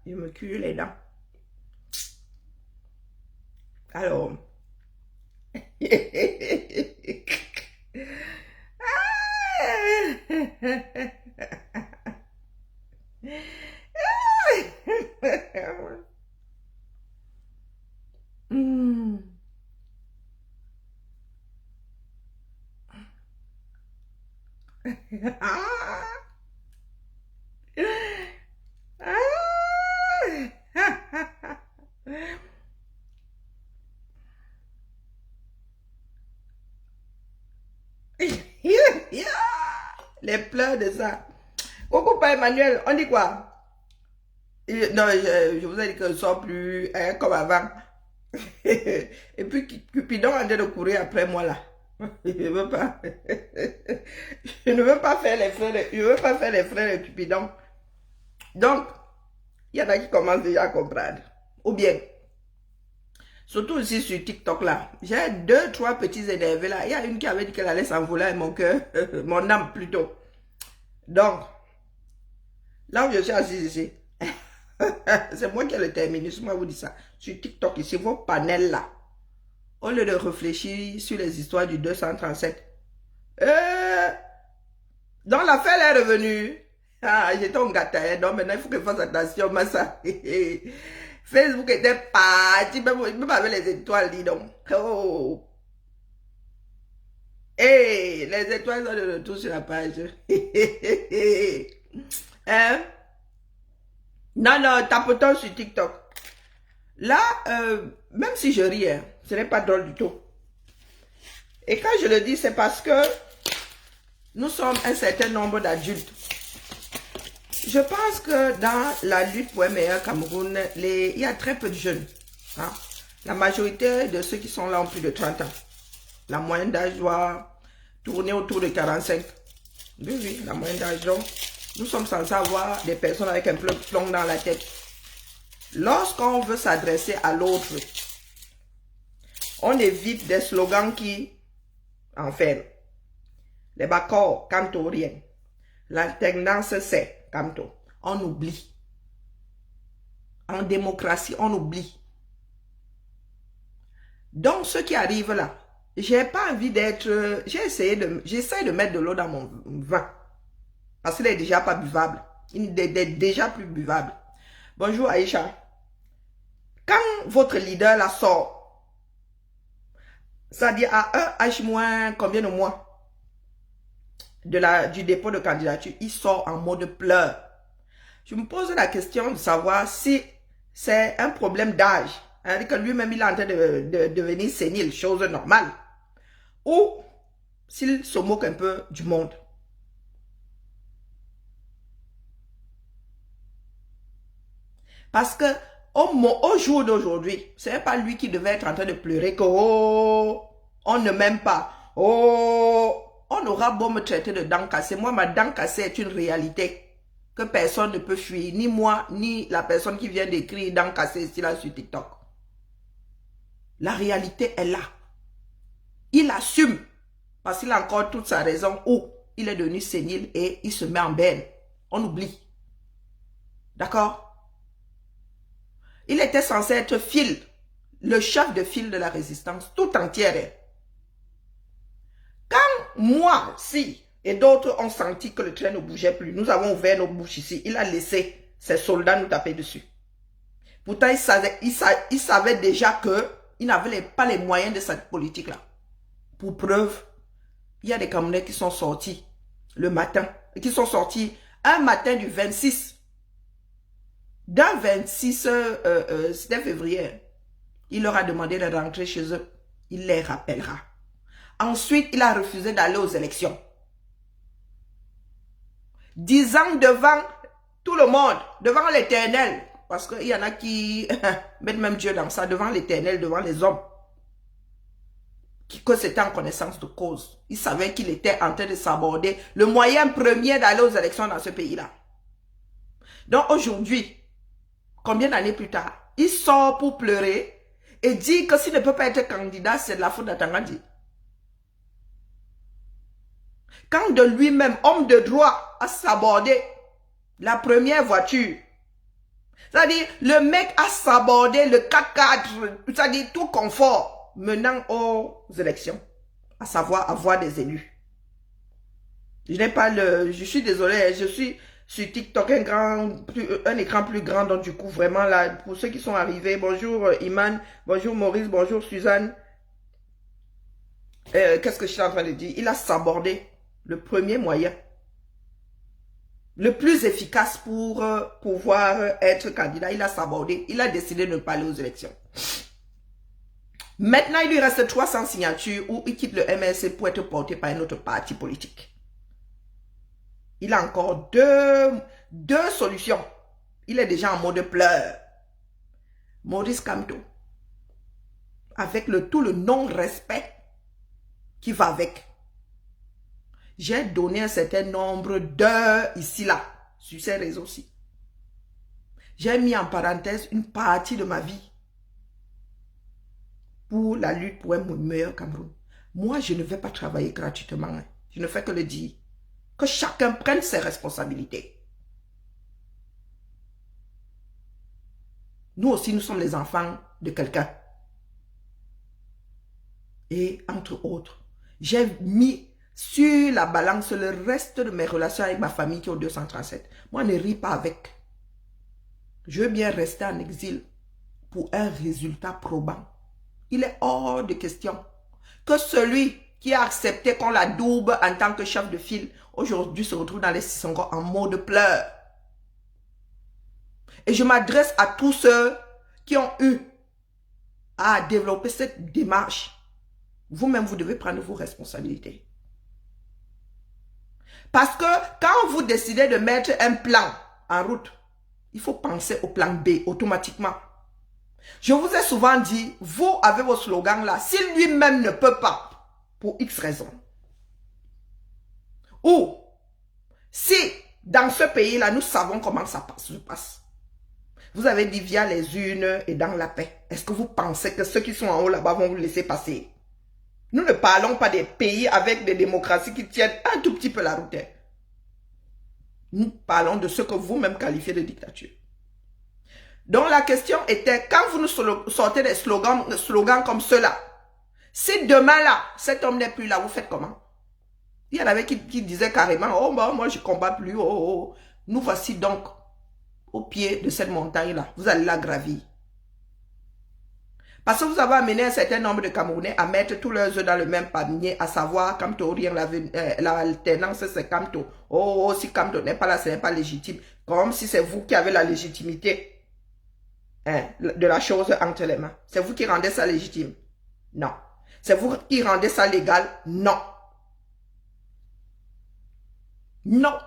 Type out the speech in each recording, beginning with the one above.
Je me cuis les dents. Alors. Hmm. Ah. Ah. Les pleurs de ça. Coucou, pas Emmanuel, on dit quoi? Non, je vous ai dit que je ne sors plus hein, comme avant. Et puis Cupidon est en train de courir après moi là. Je ne veux pas. Je ne veux pas faire les frères. Je veux pas faire les frères de Cupidon. Donc, il y en a qui commencent déjà à comprendre. Ou bien, surtout aussi sur TikTok là, j'ai deux, trois petits énervés là. Il y a une qui avait dit qu'elle allait s'envoler à mon cœur, mon âme plutôt. Donc, là où je suis assis ici, c'est moi qui ai le terminus, moi vous dis ça. Sur TikTok ici, vos panels là, au lieu de réfléchir sur les histoires du 237, donc l'affaire est revenue. Ah, j'étais en gâteau, donc maintenant il faut que je fasse attention, mais ça. Facebook était parti, même avec les étoiles, dis donc. Oh. Hey, les étoiles sont de retour sur la page. Hein? Non, non, tapotons sur TikTok. Là, même si je ris, hein, ce n'est pas drôle du tout. Et quand je le dis, c'est parce que nous sommes un certain nombre d'adultes. Je pense que dans la lutte pour un meilleur Cameroun, il y a très peu de jeunes. Hein. La majorité de ceux qui sont là ont plus de 30 ans. La moyenne d'âge doit tourner autour de 45. Oui, oui, la moyenne d'âge. Donc, nous sommes censés avoir des personnes avec un plomb dans la tête. Lorsqu'on veut s'adresser à l'autre, on évite des slogans qui enferment. Les baccords, canto, rien. L'alternance, c'est canto. On oublie. En démocratie, on oublie. Donc, ce qui arrive là, j'ai pas envie d'être... J'essaie de mettre de l'eau dans mon vin. Parce qu'il n'est déjà pas buvable. Il est déjà plus buvable. Bonjour Aïcha. Quand votre leader la sort, c'est-à-dire à un H moins combien de mois du dépôt de candidature, il sort en mode pleurs. Je me pose la question de savoir si c'est un problème d'âge, hein, que lui-même il est en train de devenir sénile, chose normale, ou s'il se moque un peu du monde. Parce que au jour d'aujourd'hui, ce n'est pas lui qui devait être en train de pleurer que oh, on ne m'aime pas. Oh, on aura beau me traiter de dent cassée. Moi, ma dent cassée est une réalité que personne ne peut fuir. Ni moi, ni la personne qui vient d'écrire dent cassée ici là sur TikTok. La réalité est là. Il assume parce qu'il a encore toute sa raison où il est devenu sénile et il se met en berne. On oublie. D'accord? Il était censé être fil, le chef de file de la résistance, tout entière. Quand moi, si, et d'autres ont senti que le train ne bougeait plus, nous avons ouvert nos bouches ici, il a laissé ses soldats nous taper dessus. Pourtant, il savait déjà qu'il n'avait pas les moyens de cette politique-là. Pour preuve, il y a des Camerounais qui sont sortis le matin, qui sont sortis un matin du 26. Dans 26, c'était février, il leur a demandé de rentrer chez eux. Il les rappellera. Ensuite, il a refusé d'aller aux élections. Disant devant tout le monde, devant l'Éternel, parce qu'il y en a qui mettent même Dieu dans ça, devant l'Éternel, devant les hommes, que c'était en connaissance de cause. Il savait qu'il était en train de s'aborder le moyen premier d'aller aux élections dans ce pays-là. Donc aujourd'hui, combien d'années plus tard, il sort pour pleurer et dit que s'il ne peut pas être candidat, c'est de la faute d'Atangandi. Quand de lui-même, homme de droit, a sabordé la première voiture C'est-à-dire, le mec a sabordé le 4x4, c'est-à-dire tout confort, menant aux élections, à savoir avoir des élus. Je n'ai pas je suis désolé, je suis sur TikTok, un écran plus grand, donc du coup, vraiment là, pour ceux qui sont arrivés, bonjour Iman, bonjour Maurice, bonjour Suzanne. Qu'est-ce que je suis en train de dire? Il a sabordé le premier moyen, le plus efficace pour pouvoir être candidat. Il a sabordé, il a décidé de ne pas aller aux élections. Maintenant, il lui reste 300 signatures où il quitte le MLC pour être porté par un autre parti politique. Il a encore deux solutions. Il est déjà en mode pleurs. Maurice Kamto, avec tout le non-respect qui va avec. J'ai donné un certain nombre d'heures ici, là, sur ces réseaux-ci. J'ai mis en parenthèse une partie de ma vie pour la lutte pour un meilleur Cameroun. Moi, je ne vais pas travailler gratuitement. Hein. Je ne fais que le dire. Que chacun prenne ses responsabilités. Nous aussi, nous sommes les enfants de quelqu'un. Et entre autres, j'ai mis sur la balance le reste de mes relations avec ma famille qui ont 237. Moi, ne ris pas avec. Je veux bien rester en exil pour un résultat probant. Il est hors de question que celui qui a accepté qu'on la double en tant que chef de file, aujourd'hui se retrouve dans les Sissongo en mode pleurs. Et je m'adresse à tous ceux qui ont eu à développer cette démarche. Vous-même, vous devez prendre vos responsabilités. Parce que quand vous décidez de mettre un plan en route, il faut penser au plan B automatiquement. Je vous ai souvent dit, vous avez vos slogans là, si lui-même ne peut pas, pour X raisons, ou si dans ce pays-là, nous savons comment ça se passe. Vous avez dit via les urnes et dans la paix. Est-ce que vous pensez que ceux qui sont en haut là-bas vont vous laisser passer? Nous ne parlons pas des pays avec des démocraties qui tiennent un tout petit peu la route. Nous parlons de ce que vous-même qualifiez de dictature. Donc la question était, quand vous nous sortez des slogans comme ceux-là, si demain là, cet homme n'est plus là, vous faites comment? Il y en avait qui disaient carrément, oh bah, moi je ne combats plus, oh, oh. Nous voici donc au pied de cette montagne-là. Vous allez la gravir. Parce que vous avez amené un certain nombre de Camerounais à mettre tous leurs œufs dans le même panier, à savoir, Kamto, rien, l'alternance, c'est Kamto. Oh, si Kamto n'est pas là, ce n'est pas légitime. Comme si c'est vous qui avez la légitimité de la chose entre les mains. C'est vous qui rendez ça légitime? Non. C'est vous qui rendez ça légal? Non. Non.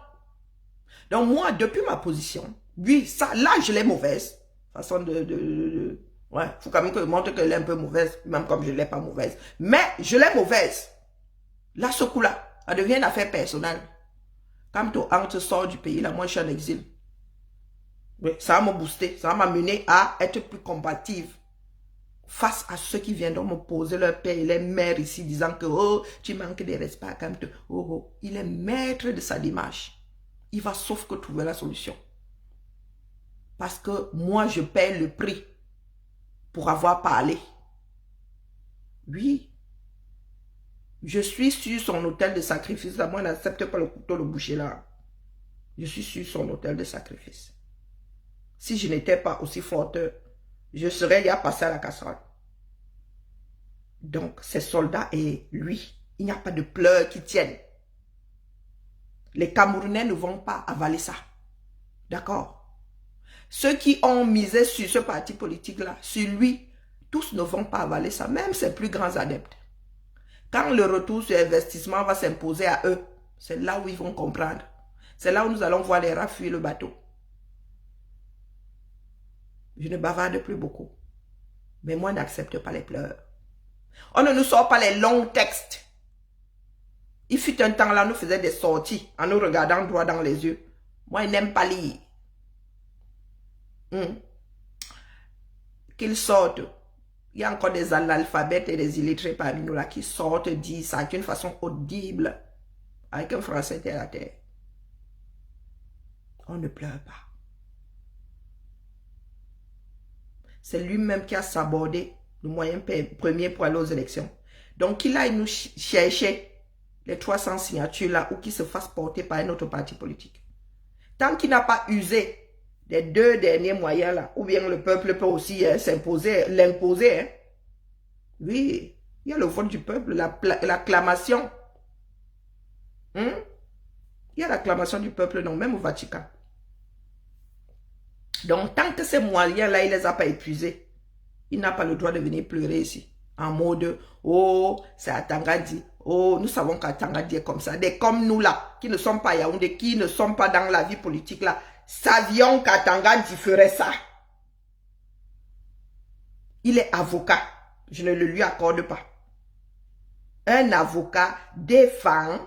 Donc moi, depuis ma position, oui, ça, là, je l'ai mauvaise. Façon ouais, il faut quand même que je montre qu'elle est un peu mauvaise, même comme je ne l'ai pas mauvaise. Mais je l'ai mauvaise. Là, ce coup-là, ça devient une affaire personnelle. Quand ton entre sort du pays, là, moi, je suis en exil. Oui, ça va me booster, ça va m'amener à être plus combative face à ceux qui viendront me poser leur père et les mères ici, disant que, oh, tu manques de respect à Kamto. Oh, oh, il est maître de sa démarche. Il va sauf que trouver la solution. Parce que moi, je paie le prix pour avoir parlé. Oui. Je suis sur son autel de sacrifice. Là, moi, je n'accepte pas le couteau de boucher là. Je suis sur son autel de sacrifice. Si je n'étais pas aussi forte, je serais déjà passé à la casserole. Donc, ces soldats et lui, il n'y a pas de pleurs qui tiennent. Les Camerounais ne vont pas avaler ça. D'accord? Ceux qui ont misé sur ce parti politique-là, sur lui, tous ne vont pas avaler ça, même ses plus grands adeptes. Quand le retour sur investissement va s'imposer à eux, c'est là où ils vont comprendre. C'est là où nous allons voir les rats fuir le bateau. Je ne bavarde plus beaucoup. Mais moi, n'accepte pas les pleurs. On ne nous sort pas les longs textes. Il fut un temps là, nous faisait des sorties en nous regardant droit dans les yeux. Moi, je n'aime pas lire. Qu'ils sortent. Il y a encore des analphabètes et des illettrés parmi nous là qui sortent, disent ça d'une façon audible, avec un français terre à terre. On ne pleure pas. c'est lui-même qui a sabordé le moyen premier pour aller aux élections. Donc, qu'il aille nous chercher les 300 signatures là ou qu'il se fasse porter par un autre parti politique. Tant qu'il n'a pas usé des 2 derniers moyens là, ou bien le peuple peut aussi s'imposer, l'imposer. Hein. Oui, il y a le vote du peuple, l'acclamation. Il y a l'acclamation du peuple, non, même au Vatican. Donc, tant que ces moyens-là, il ne les a pas épuisés, il n'a pas le droit de venir pleurer ici. En mode, oh, c'est à Tangadi. Oh, nous savons qu'à Tangadi est comme ça. Des comme nous là, qui ne sommes pas Yaoundé, qui ne sommes pas dans la vie politique là, savions qu'à Tangadi ferait ça. Il est avocat. Je ne le lui accorde pas. Un avocat défend,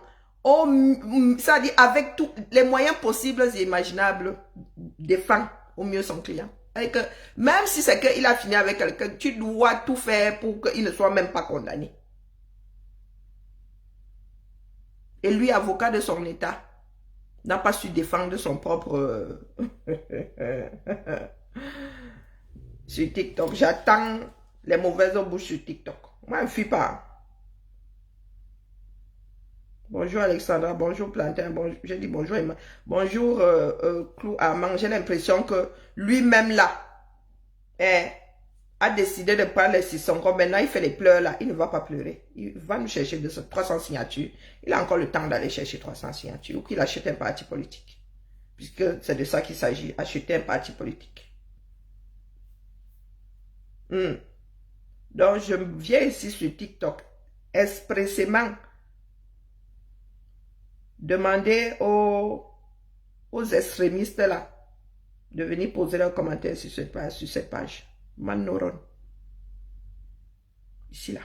ça dit avec tous les moyens possibles et imaginables, défend au mieux son client. Et que, même si c'est qu'il a fini avec quelqu'un, tu dois tout faire pour qu'il ne soit même pas condamné. Et lui, avocat de son état, n'a pas su défendre son propre... sur TikTok. J'attends les mauvaises bouches sur TikTok. Moi, je ne fuis pas. Bonjour Alexandra, bonjour Plantain, j'ai dit bonjour Emma. Bonjour Clou Armand. J'ai l'impression que lui-même là a décidé de prendre les 600. Comme maintenant il fait les pleurs là, il ne va pas pleurer. Il va nous chercher de 300 signatures. Il a encore le temps d'aller chercher 300 signatures ou qu'il achète un parti politique. Puisque c'est de ça qu'il s'agit, acheter un parti politique. Donc je viens ici sur TikTok expressément demander aux extrémistes là de venir poser leurs commentaires sur cette page. Manoron. Ici là.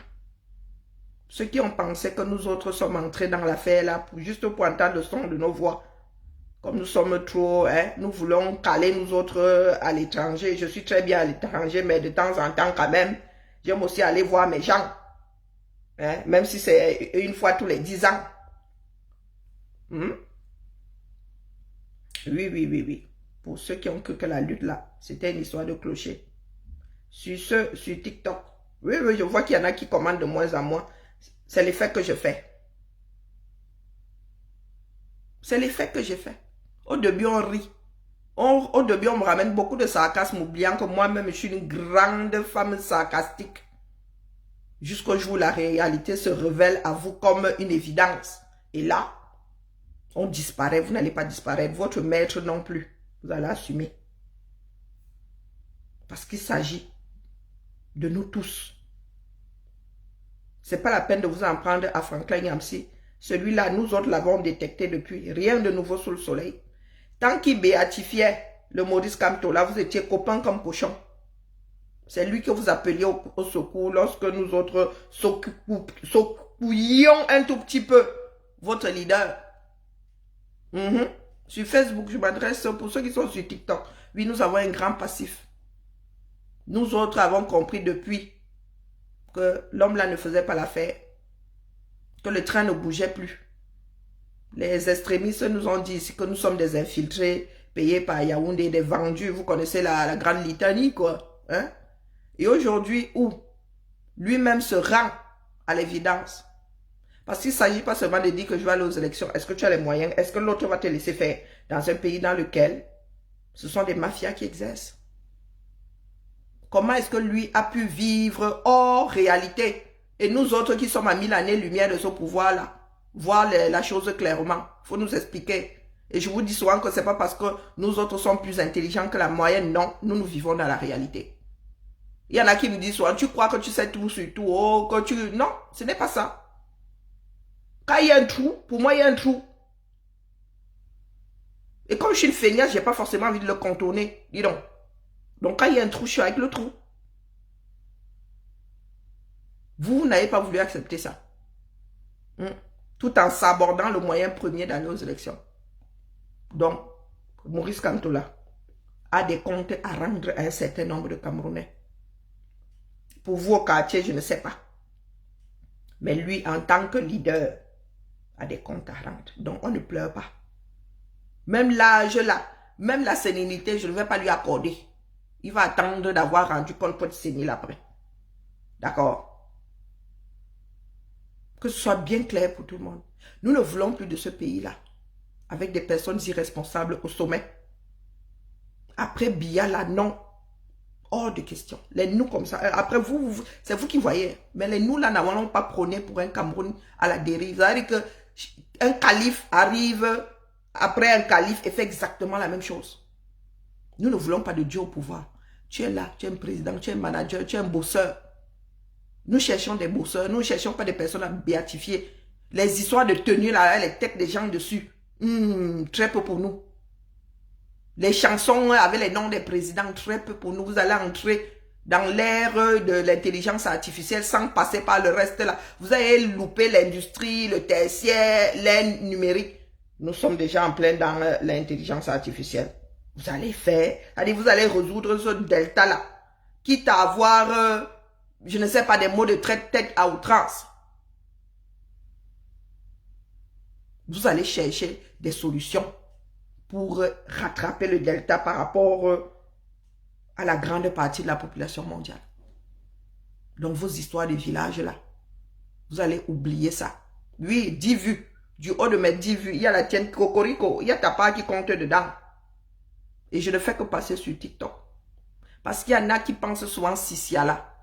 Ceux qui ont pensé que nous autres sommes entrés dans l'affaire là, juste pour entendre le son de nos voix. Comme nous sommes trop, nous voulons caler nous autres à l'étranger. Je suis très bien à l'étranger, mais de temps en temps quand même, j'aime aussi aller voir mes gens. Même si c'est une fois tous les 10 ans. Oui. Pour ceux qui ont cru que la lutte là, c'était une histoire de clocher. Sur TikTok. Oui, je vois qu'il y en a qui commandent de moins en moins. C'est l'effet que je fais. C'est l'effet que j'ai fait. Au début, on rit. Au début, on me ramène beaucoup de sarcasme, oubliant que moi-même, je suis une grande femme sarcastique. Jusqu'au jour où la réalité se révèle à vous comme une évidence. Et là, on disparaît, vous n'allez pas disparaître. Votre maître non plus. Vous allez assumer. Parce qu'il s'agit de nous tous. Ce n'est pas la peine de vous en prendre à Franklin Yamsi. Celui-là, nous autres l'avons détecté depuis. Rien de nouveau sous le soleil. Tant qu'il béatifiait le Maurice Kamto, là, vous étiez copains comme cochons. C'est lui que vous appeliez au secours lorsque nous autres secouillions un tout petit peu votre leader. Sur Facebook, je m'adresse pour ceux qui sont sur TikTok. Oui, nous avons un grand passif. Nous autres avons compris depuis que l'homme là ne faisait pas l'affaire. Que le train ne bougeait plus. Les extrémistes nous ont dit ici que nous sommes des infiltrés, payés par Yaoundé, des vendus. Vous connaissez la grande litanie, quoi. Et aujourd'hui, où lui-même se rend à l'évidence. Parce qu'il ne s'agit pas seulement de dire que je vais aller aux élections. Est-ce que tu as les moyens? Est-ce que l'autre va te laisser faire dans un pays dans lequel ce sont des mafias qui exercent? Comment est-ce que lui a pu vivre hors réalité? Et nous autres qui sommes à 1000 années-lumière de ce pouvoir-là, voir la chose clairement. Il faut nous expliquer. Et je vous dis souvent que ce n'est pas parce que nous autres sommes plus intelligents que la moyenne. Non, nous vivons dans la réalité. Il y en a qui me disent souvent, tu crois que tu sais tout sur tout. Oh, que tu... Non, ce n'est pas ça. Quand il y a un trou, pour moi, il y a un trou. Et comme je suis une feignasse, je n'ai pas forcément envie de le contourner. Dis donc. Donc, quand il y a un trou, je suis avec le trou. Vous n'avez pas voulu accepter ça. Tout en sabordant le moyen premier d'aller aux élections. Donc, Maurice Kamtola a des comptes à rendre à un certain nombre de Camerounais. Pour vous au quartier, je ne sais pas. Mais lui, en tant que leader, a des comptes à rendre. Donc, on ne pleure pas. Même l'âge là, même la sénilité, je ne vais pas lui accorder. Il va attendre d'avoir rendu compte pour être sénile après. D'accord? Que ce soit bien clair pour tout le monde. Nous ne voulons plus de ce pays-là. Avec des personnes irresponsables au sommet. Après Biya, là, non. Hors de question. Les nous comme ça. Après, c'est vous qui voyez. Mais les nous, là, n'avons pas prôné pour un Cameroun à la dérive. Ça veut dire qu'un calife arrive après un calife et fait exactement la même chose. Nous ne voulons pas de Dieu au pouvoir. Tu es là, tu es un président, tu es un manager, tu es un bosseur. Nous cherchons des bosseurs. Nous ne cherchons pas des personnes à béatifier. Les histoires de tenue, là, les têtes des gens dessus. Très peu pour nous. Les chansons avec les noms des présidents, très peu pour nous. Vous allez entrer dans l'ère de l'intelligence artificielle sans passer par le reste là. Vous allez louper l'industrie, le tertiaire, l'ère numérique. Nous sommes déjà en plein dans l'intelligence artificielle. Vous allez faire, allez, vous allez résoudre ce delta là. Quitte à avoir, je ne sais pas, des mots de tête à outrance. Vous allez chercher des solutions pour rattraper le delta par rapport à la grande partie de la population mondiale. Donc vos histoires de village là, vous allez oublier ça. Oui, 10 vues. Du haut de mes 10 vues, il y a la tienne Cocorico, il y a ta part qui compte dedans. Et je ne fais que passer sur TikTok. Parce qu'il y en a qui pensent souvent Sissia là.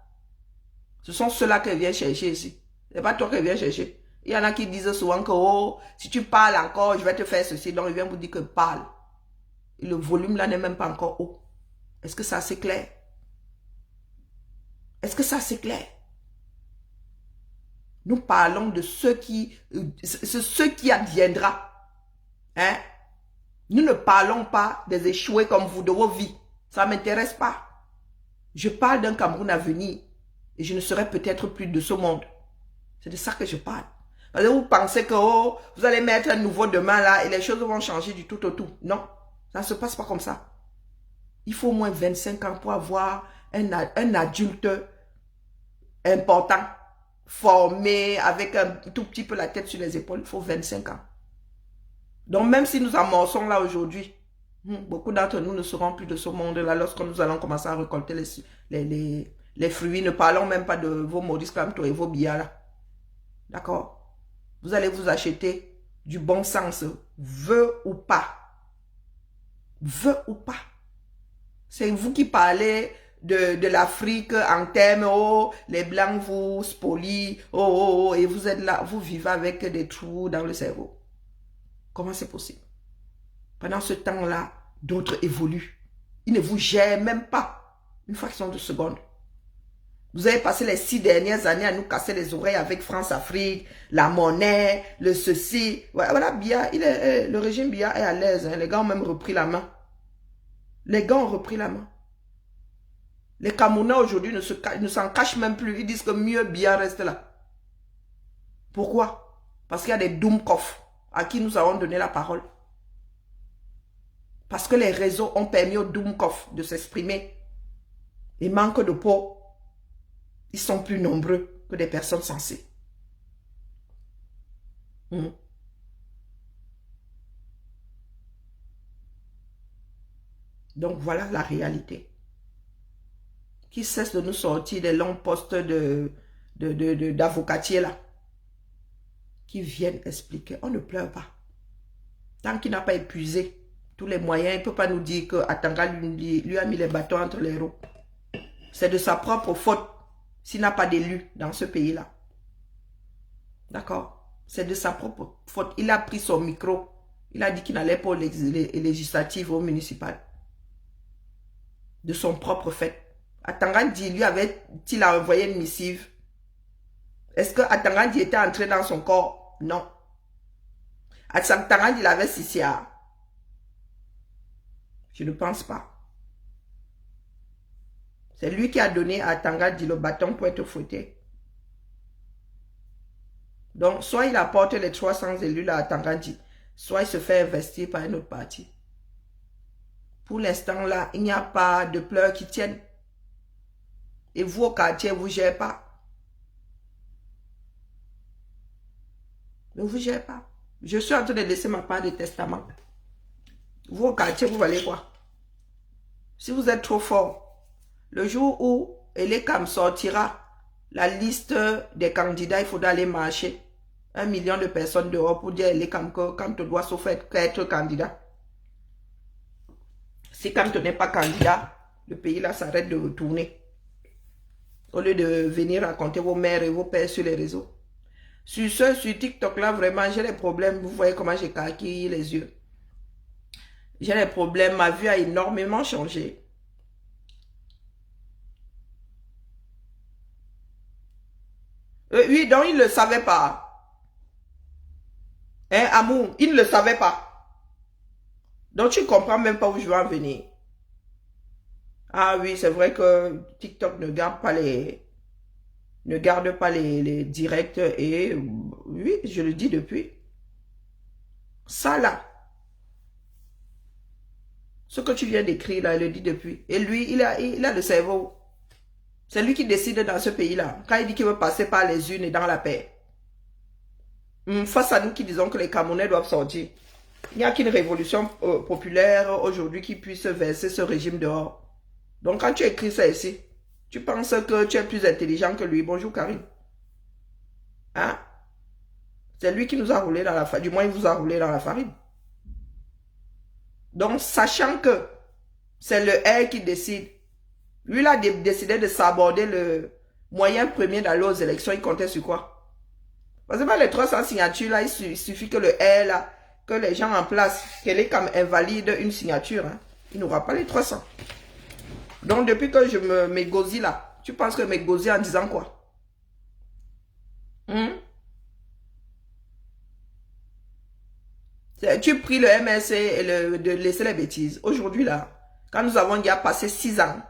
Ce sont ceux-là qui viennent chercher ici. C'est pas toi qui viens chercher. Il y en a qui disent souvent que oh, si tu parles encore, je vais te faire ceci. Donc, il vient vous dire que parle. Et le volume là n'est même pas encore haut. Est-ce que ça c'est clair? Est-ce que ça c'est clair? Nous parlons de ce qui adviendra. Hein? Nous ne parlons pas des échoués comme vous de vos vies. Ça ne m'intéresse pas. Je parle d'un Cameroun à venir. Et je ne serai peut-être plus de ce monde. C'est de ça que je parle. Parce que vous pensez que oh, vous allez mettre un nouveau demain là et les choses vont changer du tout au tout. Non, ça ne se passe pas comme ça. Il faut au moins 25 ans pour avoir un adulte important, formé, avec un tout petit peu la tête sur les épaules. Il faut 25 ans. Donc même si nous amorçons là aujourd'hui, beaucoup d'entre nous ne seront plus de ce monde-là lorsque nous allons commencer à récolter les fruits. Ne parlons même pas de vos Maurice Kamto et vos Biya là. D'accord? Vous allez vous acheter du bon sens, veut ou pas. Veut ou pas. C'est vous qui parlez de l'Afrique en termes, oh, les Blancs vous spolient, oh, et vous êtes là, vous vivez avec des trous dans le cerveau. Comment c'est possible? Pendant ce temps-là, d'autres évoluent. Ils ne vous gèrent même pas une fraction de seconde. Vous avez passé les 6 dernières années à nous casser les oreilles avec France-Afrique, la monnaie, le ceci. Voilà, Biya, le régime Biya est à l'aise. Hein. Les gars ont même repris la main. Les gars ont repris la main. Les Camerounais aujourd'hui ne s'en cachent même plus. Ils disent que mieux Biya reste là. Pourquoi? Parce qu'il y a des Doumkoff à qui nous avons donné la parole. Parce que les réseaux ont permis aux Doumkoff de s'exprimer. Et manque de peau. Ils sont plus nombreux que des personnes sensées. Donc voilà la réalité. Qui cesse de nous sortir des longs postes d'avocatiers là. Qui viennent expliquer. On ne pleure pas. Tant qu'il n'a pas épuisé tous les moyens, il ne peut pas nous dire que Atanga lui a mis les bâtons entre les roues. C'est de sa propre faute. S'il n'a pas d'élu dans ce pays-là. D'accord? C'est de sa propre faute. Il a pris son micro. Il a dit qu'il n'allait pas aux législatives, aux municipales. De son propre fait. Atangandi, lui, avait-il envoyé une missive? Est-ce que Atangandi était entré dans son corps? Non. Atangandi, il avait Sissia. Je ne pense pas. C'est lui qui a donné à Atangandi le bâton pour être fouetté. Donc, soit il apporte les 300 élus à Atangandi, soit il se fait investir par un autre parti. Pour l'instant, là, il n'y a pas de pleurs qui tiennent. Et vous, au quartier, vous ne gérez pas. Ne vous gérez pas. Je suis en train de laisser ma part de testament. Vous, au quartier, vous valez quoi? Si vous êtes trop fort, Le jour où Elekam sortira la liste des candidats, il faudra aller marcher. 1 million de personnes dehors pour dire Elekam que quand tu dois sauf être candidat. Si quand tu n'es pas candidat, le pays là s'arrête de tourner. Au lieu de venir raconter vos mères et vos pères sur les réseaux. Sur TikTok là, vraiment, j'ai des problèmes. Vous voyez comment j'ai carquillé les yeux. J'ai des problèmes. Ma vie a énormément changé. Oui, donc il ne le savait pas. Hein, amour, il ne le savait pas. Donc tu ne comprends même pas où je veux en venir. Ah oui, c'est vrai que TikTok ne garde pas les directs et oui, je le dis depuis. Ça là, ce que tu viens d'écrire là, il le dit depuis. Et lui, il a le cerveau. C'est lui qui décide dans ce pays-là. Quand il dit qu'il veut passer par les urnes et dans la paix. Face à nous qui disons que les Camerounais doivent sortir. Il n'y a qu'une révolution populaire aujourd'hui qui puisse verser ce régime dehors. Donc quand tu écris ça ici, tu penses que tu es plus intelligent que lui. Bonjour Karim. Hein? C'est lui qui nous a roulé dans la farine. Du moins, il vous a roulé dans la farine. Donc, sachant que c'est le R qui décide, lui, il a décidé de s'aborder le moyen premier d'aller aux élections. Il comptait sur quoi? Parce que les 300 signatures, là, il suffit que le R, là, que les gens en place, qu'elle est comme invalide une signature. Hein. Il n'aura pas les 300. Donc, depuis que je me m'égosie là, tu penses que m'égosie en disant quoi? Tu pries le MSC et de laisser les bêtises. Aujourd'hui là, quand nous avons déjà passé 6 ans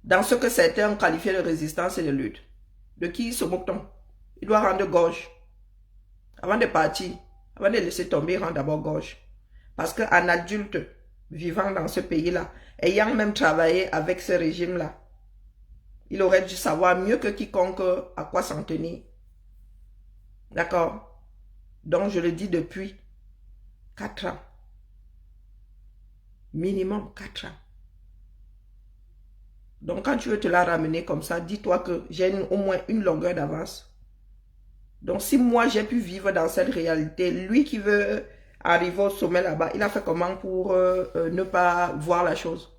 dans ce que certains ont qualifié de résistance et de lutte, de qui se moque-t-on? Il doit rendre gorge. Avant de partir, avant de laisser tomber, il rend d'abord gorge. Parce qu'un adulte vivant dans ce pays-là, ayant même travaillé avec ce régime-là, il aurait dû savoir mieux que quiconque à quoi s'en tenir. D'accord? Donc, je le dis depuis 4 ans. Minimum 4 ans. Donc, quand tu veux te la ramener comme ça, dis-toi que j'ai au moins une longueur d'avance. Donc, si moi, j'ai pu vivre dans cette réalité, lui qui veut arriver au sommet là-bas, il a fait comment pour ne pas voir la chose?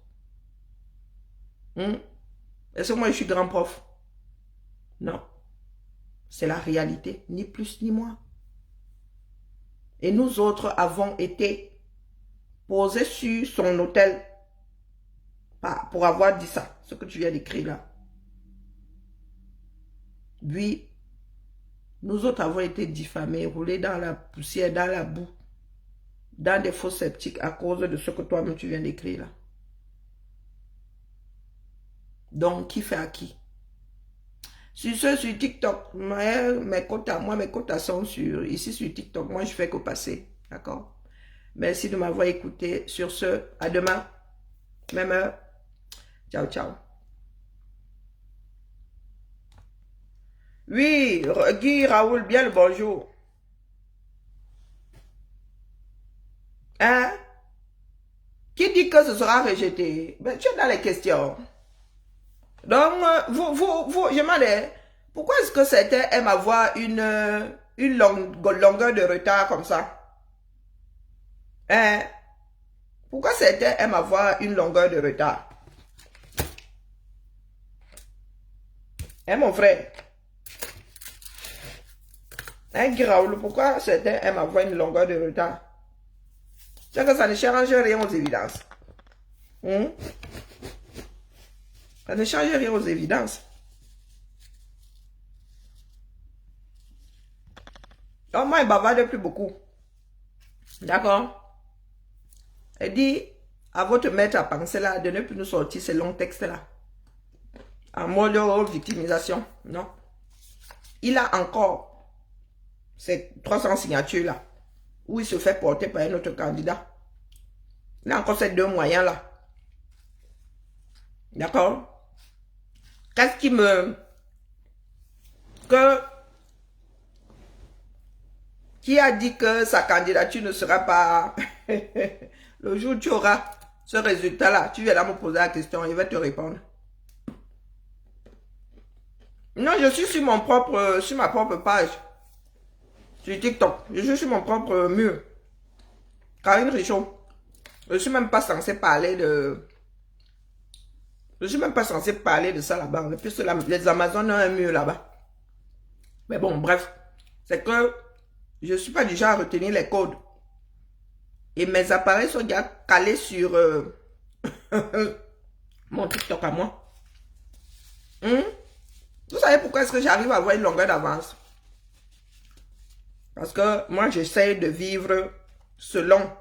Est-ce que moi, je suis grand prof? Non. C'est la réalité, ni plus ni moins. Et nous autres avons été posés sur son hôtel pour avoir dit ça, ce que tu viens d'écrire là. Oui, nous autres avons été diffamés, roulés dans la poussière, dans la boue, dans des faux sceptiques à cause de ce que toi-même tu viens d'écrire là. Donc, qui fait à qui? Sur TikTok, mes quotas sont ici sur TikTok. Moi, je fais que passer. D'accord? Merci de m'avoir écouté. Sur ce, à demain. Même heure. Ciao, ciao. Oui, Guy, Raoul, bien le bonjour. Hein? Qui dit que ce sera rejeté? Ben, tu es dans les questions. Donc, je m'en ai. Pourquoi est-ce que certains aiment avoir une longueur de retard comme ça? Hein? Pourquoi certains aiment avoir une longueur de retard? Hein, mon frère? Hein, Guiraoul, pourquoi certains aiment avoir une longueur de retard? C'est que ça ne change rien aux évidences. Ça ne change rien aux évidences. Donc, moi, il bavarde plus beaucoup. D'accord? Elle dit à votre maître à penser là de ne plus nous sortir ces longs textes-là. En mode victimisation. Non. Il a encore ces 300 signatures-là où il se fait porter par un autre candidat. Il a encore ces 2 moyens-là. D'accord? Qu'est-ce qui Qui a dit que sa candidature ne sera pas... Le jour où tu auras ce résultat-là, tu viens là me poser la question, il va te répondre. Non, je suis sur sur ma propre page. Sur TikTok. Je suis sur mon propre mur. Karine Richaud. Je suis même pas censé parler de... Je suis même pas censé parler de ça là-bas. Puisque les Amazones ont un mur là-bas. Mais bon, bref. C'est que je suis pas du genre à retenir les codes. Et mes appareils sont déjà calés sur mon TikTok à moi. Vous savez pourquoi est-ce que j'arrive à avoir une longueur d'avance? Parce que moi, j'essaie de vivre selon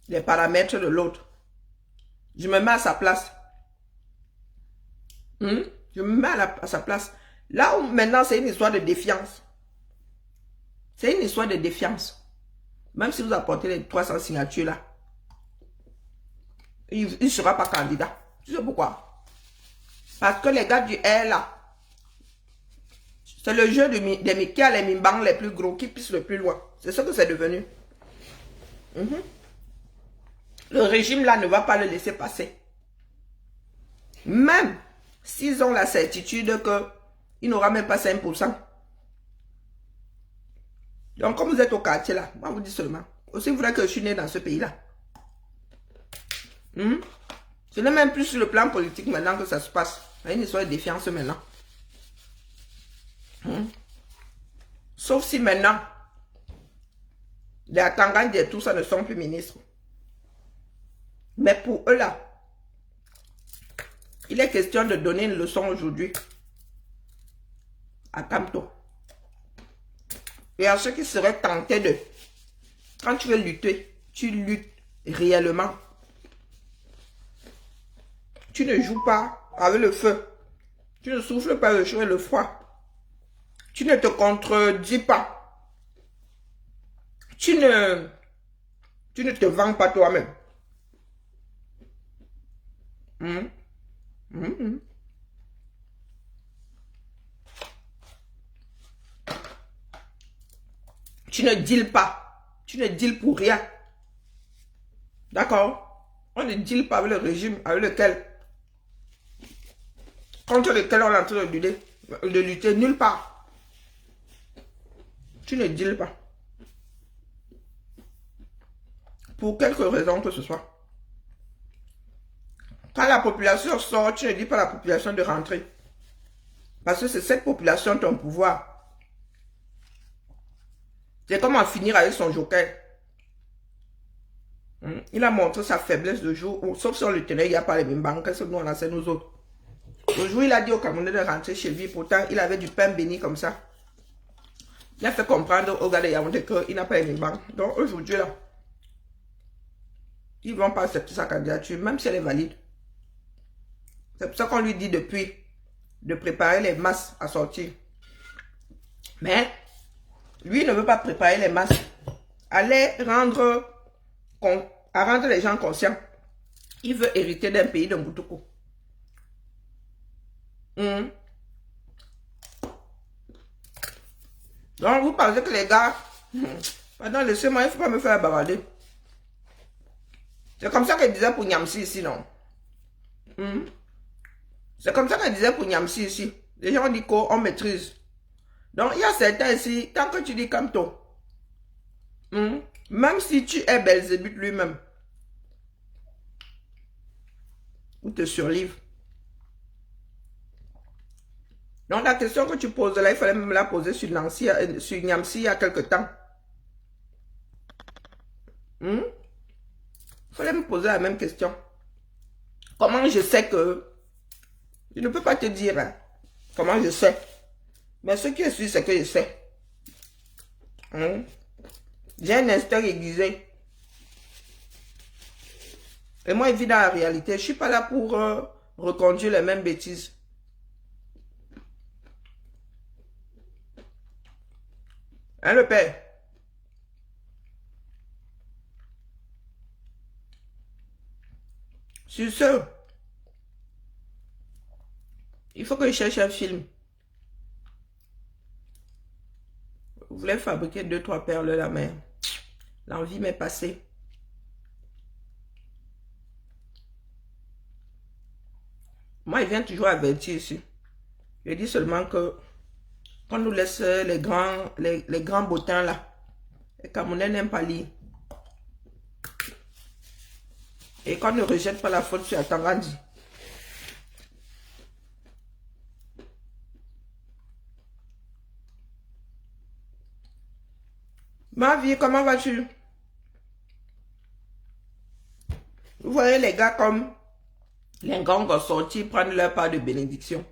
les paramètres de l'autre. Je me mets à sa place. Je me mets à sa place. Là où maintenant, c'est une histoire de défiance. C'est une histoire de défiance. Même si vous apportez les 300 signatures là, il ne sera pas candidat. Tu sais pourquoi? Parce que les gars du R là, c'est le jeu qui a les mimbangs les plus gros, qui pissent le plus loin. C'est ce que c'est devenu. Le régime là ne va pas le laisser passer. Même s'ils ont la certitude qu'il n'aura même pas 5%. Donc, comme vous êtes au quartier là, moi vous dis seulement, aussi vrai que je suis né dans ce pays-là. Ce n'est même plus sur le plan politique maintenant que ça se passe. Il y a une histoire de défiance maintenant. Sauf si maintenant, les Atangans et tout ça ne sont plus ministres. Mais pour eux là, il est question de donner une leçon aujourd'hui à Kamto. Et à ceux qui seraient tentés de... Quand tu veux lutter, tu luttes réellement. Tu ne joues pas avec le feu. Tu ne souffles pas le chaud et le froid. Tu ne te contredis pas. Tu ne te vends pas toi-même. Tu ne deals pas. Tu ne deals pour rien. D'accord? On ne deal pas avec le régime avec lequel, contre lequel on est en train de lutter nulle part. Tu ne deals pas. Pour quelque raison que ce soit. Quand la population sort, tu ne dis pas à la population de rentrer. Parce que c'est cette population ton pouvoir. C'est comment finir avec son joker. Il a montré sa faiblesse le jour où, sauf si on le tenait, il n'y a pas les mêmes banques, que nous on a fait nous autres. Le jour où il a dit au Camerounais de rentrer chez lui, pourtant il avait du pain béni comme ça. Il a fait comprendre au gars de Yaoundé qu'il n'a pas les mêmes banques. Donc aujourd'hui là, ils ne vont pas accepter sa candidature, même si elle est valide. C'est pour ça qu'on lui dit depuis de préparer les masses à sortir. Mais lui ne veut pas préparer les masses. Aller rendre les gens conscients. Il veut hériter d'un pays de Moutoukou. Donc vous pensez que les gars, pardon, laissez-moi, il ne faut pas me faire bavarder. C'est comme ça qu'elle disait pour Niamsi ici, non? C'est comme ça qu'elle disait pour Niamsi ici. Les gens disent qu'on maîtrise. Donc il y a certains ici, tant que tu dis Kamto, même si tu es Belzébuth lui-même, ou te surlive. Donc la question que tu poses là, il fallait même la poser sur Niamsi il y a quelque temps. Il fallait me poser la même question. Comment je sais que... Je ne peux pas te dire comment je sais. Mais ce qui est sûr, c'est que je sais. J'ai un instinct aiguisé. Et moi, il vit dans la réalité. Je ne suis pas là pour reconduire les mêmes bêtises. Hein, le père? Sur ce, il faut que je cherche un film. Vous voulez fabriquer 2-3 perles de la mer. L'envie m'est passée. Moi, il vient toujours avertir ici. Je dis seulement que qu'on nous laisse les grands bottins là. Les Camerounais n'aiment pas lire. Et qu'on ne rejette pas la faute sur Atangandi. Ma vie, comment vas-tu? Vous voyez les gars comme les grands vont sortir, prendre leur part de bénédiction.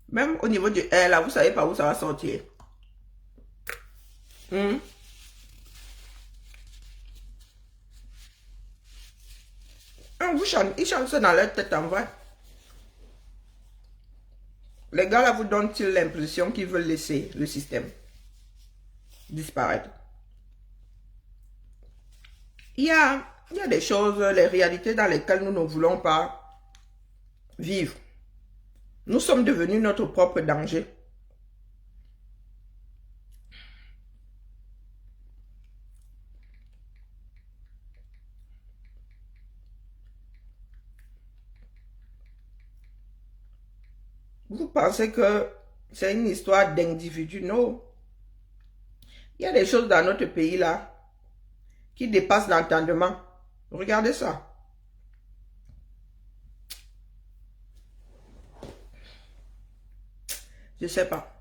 Même au niveau du air, là, vous savez pas où ça va sortir. Ils chantent ça dans leur tête en vrai. Les gars là vous donnent-ils l'impression qu'ils veulent laisser le système disparaître? Il y a des choses, les réalités dans lesquelles nous ne voulons pas vivre. Nous sommes devenus notre propre danger. Vous pensez que c'est une histoire d'individus? Non. Il y a des choses dans notre pays là qui dépassent l'entendement. Regardez ça. Je ne sais pas.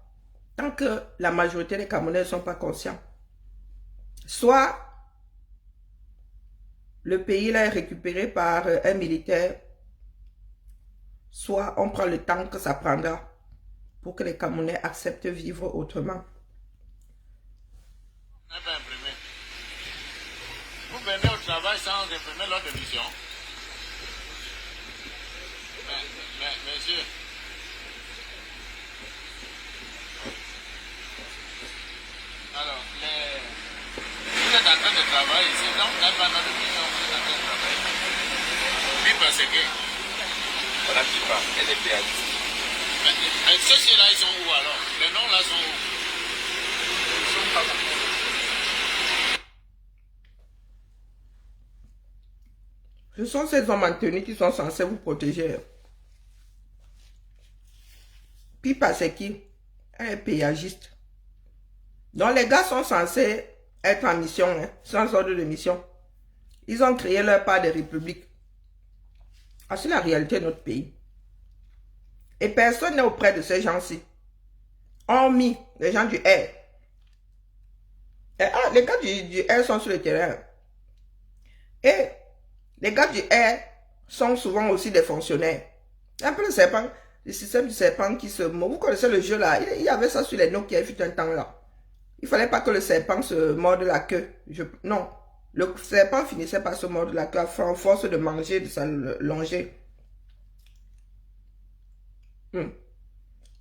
Tant que la majorité des Camerounais ne sont pas conscients, soit le pays là est récupéré par un militaire, soit on prend le temps que ça prendra pour que les Camerounais acceptent de vivre autrement. Vous venez au travail sans imprimer l'ordre de mission. Monsieur, alors, vous êtes en train de travailler ici, donc vous n'avez pas l'ordre de mission, vous êtes en train de travailler. Puis parce que... Voilà qui part, elle est péagiste. Mais ceux-là, ils sont où alors? Les noms là sont où? Ils sont pas là. Ce sont ces hommes en tenue qui sont censés vous protéger. Pipa, c'est qui? Elle est péagiste. Donc les gars sont censés être en mission, hein, sans ordre de mission. Ils ont créé leur part de république. Ah, c'est la réalité de notre pays. Et personne n'est auprès de ces gens-ci. Hormis les gens du R. Les gars du R sont sur le terrain. Et les gars du R sont souvent aussi des fonctionnaires. Un peu le serpent, le système du serpent qui se mord. Vous connaissez le jeu là? Il y avait ça sur les Nokia, il fut un temps là. Il fallait pas que le serpent se morde la queue. Non. Le serpent finissait par se mordre la queue à force de manger, de s'allonger.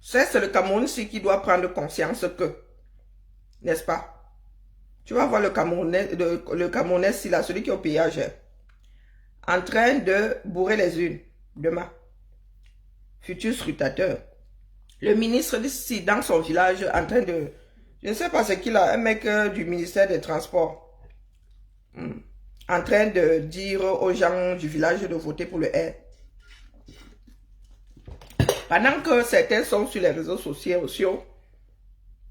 C'est le Cameroun-ci qui doit prendre conscience que, n'est-ce pas? Tu vas voir le Camerounais-ci là, celui qui est au péage, en train de bourrer les unes demain. Futur scrutateur. Le ministre ici dans son village en train de... Je ne sais pas ce qu'il a, un mec du ministère des Transports. En train de dire aux gens du village de voter pour le R. Pendant que certains sont sur les réseaux sociaux,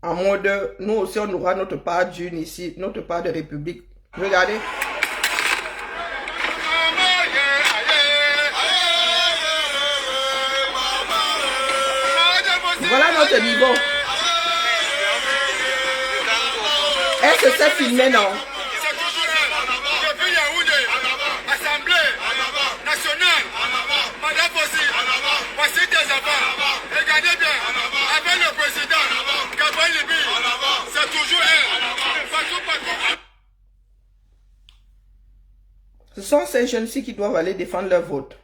en mode, nous aussi on aura notre part d'une ici, notre part de république. Regardez. Voilà notre niveau. Est-ce que c'est filmé, non? Depuis Yaoundé, Assemblée nationale, Madame aussi, voici des enfants. Regardez bien, avec le président, Gabriel Libi, c'est toujours elle. Partout. Ce sont ces jeunes-ci qui doivent aller défendre leur vote.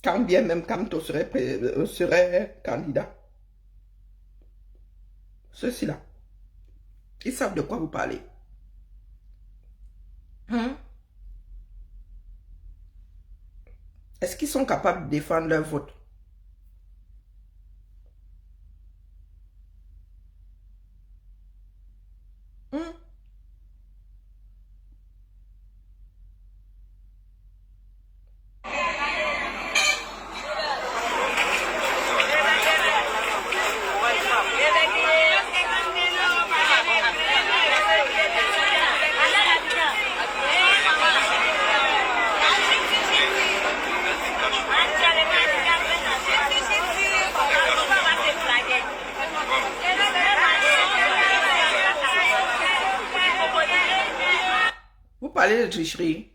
Quand bien même Kamto serait candidat. Ceux-ci-là. Ils savent de quoi vous parlez. Est-ce qu'ils sont capables de défendre leur vote? parlez de tricherie.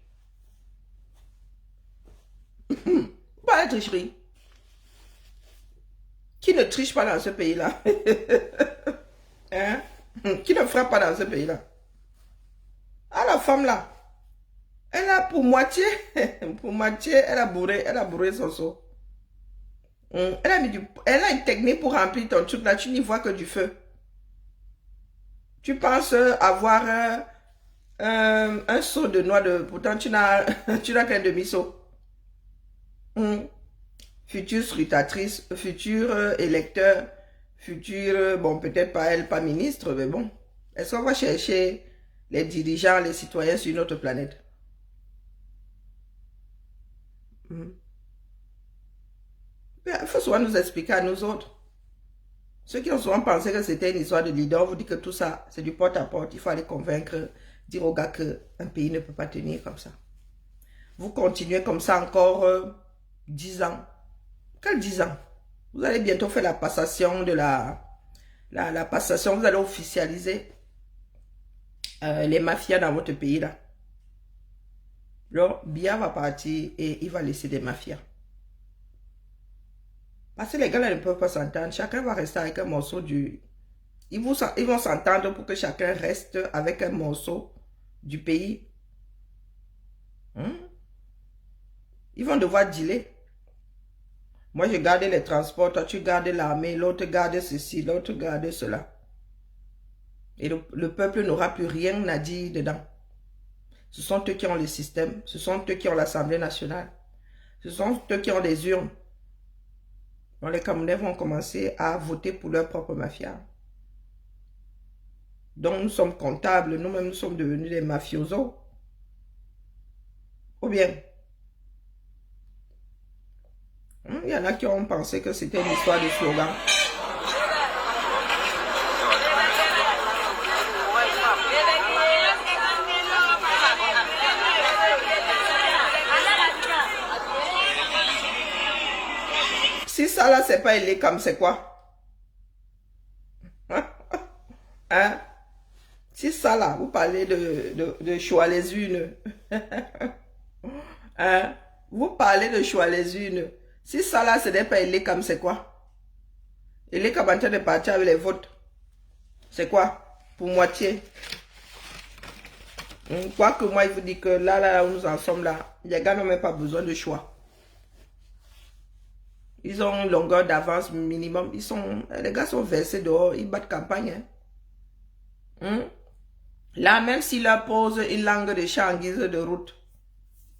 Vous parlez de tricherie. Qui ne triche pas dans ce pays-là? Hein? Qui ne frappe pas dans ce pays-là? Ah, la femme là, elle a pour moitié, elle a bourré son seau. Elle a une technique pour remplir ton truc là, tu n'y vois que du feu. Tu penses avoir un seau de noix de... Pourtant, tu n'as qu'un demi-seau. Future scrutatrice, futur électeur, futur... bon, peut-être pas elle, pas ministre, mais bon. Est-ce qu'on va chercher les dirigeants, les citoyens sur une autre planète? Il faut souvent nous expliquer à nous autres. Ceux qui ont souvent pensé que c'était une histoire de leader, on vous dit que tout ça, c'est du porte-à-porte. Il faut aller convaincre, dire aux gars qu'un pays ne peut pas tenir comme ça. Vous continuez comme ça encore 10 ans. Quel 10 ans? Vous allez bientôt faire la passation de la passation. Vous allez officialiser les mafias dans votre pays là. Alors, Biya va partir et il va laisser des mafias. Parce que les gars là ne peuvent pas s'entendre. Chacun va rester avec un morceau du... Ils vont s'entendre pour que chacun reste avec un morceau du pays. Ils vont devoir dealer. Moi, je garde les transports, toi, tu gardes l'armée, l'autre garde ceci, l'autre garde cela. Et le peuple n'aura plus rien à dire dedans. Ce sont eux qui ont le système, ce sont eux qui ont l'Assemblée nationale, ce sont eux qui ont les urnes. Donc les Camerounais vont commencer à voter pour leur propre mafia. Donc nous sommes comptables, nous-mêmes nous sommes devenus des mafiosos. Ou bien, il y en a qui ont pensé que c'était une histoire de slogan. Si ça là, c'est pas élé comme c'est quoi? Hein? Si ça là, vous parlez de choix les unes. Hein? Vous parlez de choix les unes. Si ça là, ce n'est pas élé comme c'est quoi? Élé comme en train de partir avec les votes. C'est quoi? Pour moitié. Quoique moi, il vous dit que là où nous en sommes là, les gars n'ont même pas besoin de choix. Ils ont une longueur d'avance minimum. Les gars sont versés dehors, ils battent campagne. Là, même s'ils leur posent une langue de chat en guise de route,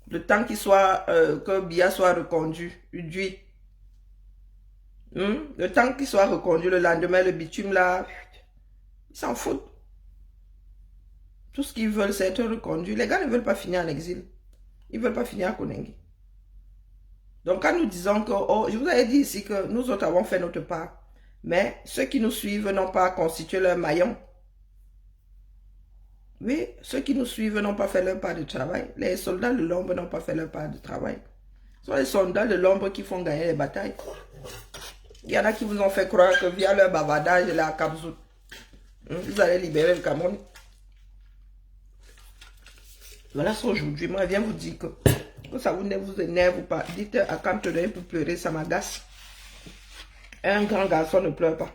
le temps que Biya soit reconduit, le temps qu'il soit reconduit, le lendemain, le bitume là, ils s'en foutent. Tout ce qu'ils veulent, c'est être reconduit. Les gars ne veulent pas finir en exil. Ils ne veulent pas finir à Konengi. Donc, quand nous disons que, oh, je vous avais dit ici que nous autres avons fait notre part, mais ceux qui nous suivent n'ont pas constitué leur maillon. Oui, ceux qui nous suivent n'ont pas fait leur part de travail. Les soldats de l'ombre n'ont pas fait leur part de travail. Ce sont les soldats de l'ombre qui font gagner les batailles. Il y en a qui vous ont fait croire que via leur bavardage, la Kabzout, vous allez libérer le Cameroun. Voilà ce qu'aujourd'hui, moi, je viens vous dire que ça vous énerve ou pas. Dites à Cantone pour pleurer, ça m'agace. Un grand garçon ne pleure pas.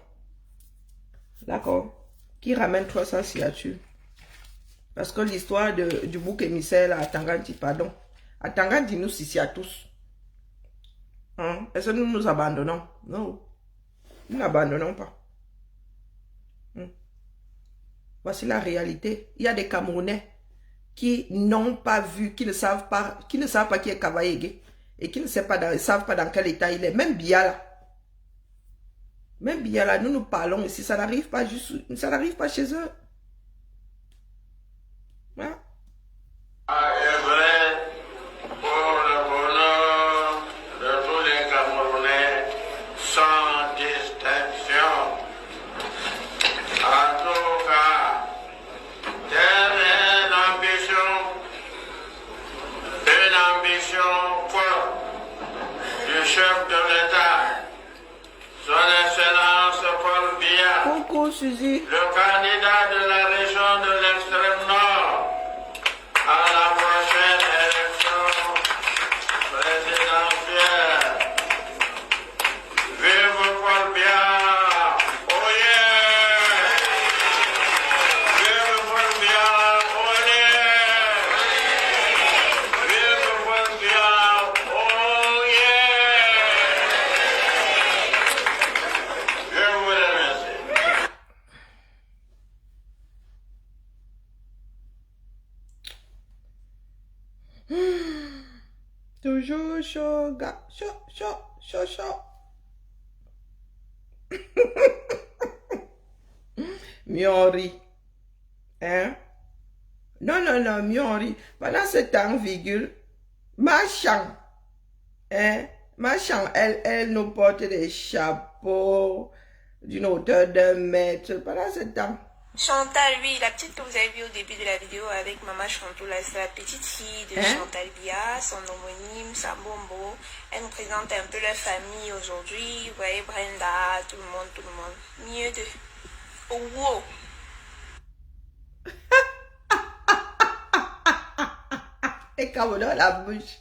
D'accord? Qui ramène 300 signatures? Parce que l'histoire du bouc émissaire là, à Tanganti, pardon. À Tanganti, nous ici à tous. Est-ce que nous nous abandonnons? Non. Nous n'abandonnons pas. Voici la réalité. Il y a des Camerounais qui n'ont pas vu, qui ne savent pas qui est Kavayegue et qui ne savent pas dans quel état il est. Même Biya là. Même Biya là, nous parlons ici, ça n'arrive pas chez eux. Voilà. Est vrai pour le bonheur de tous les Camerounais sans distinction. En tout cas, telle est une ambition forte du chef de l'État, son Excellence Paul Biya, Coucou Suzy. le candidat de la région de l'extrême nord à la chaud, gars. Chaud. Mieux on rit. Hein? Non, mieux on rit. Pendant ce temps, virgule, Marchand, hein? Marchand, elle nous porte des chapeaux d'une hauteur d'1 mètre. Pendant ce temps. Chantal, oui, la petite que vous avez vue au début de la vidéo avec Maman Chantou, là, c'est la petite fille de Chantal Bia, son homonyme, Sambombo. Elle nous présente un peu leur famille aujourd'hui. Vous voyez, Brenda, tout le monde. Mieux de... Oh, wow. Et quand on dans la bouche.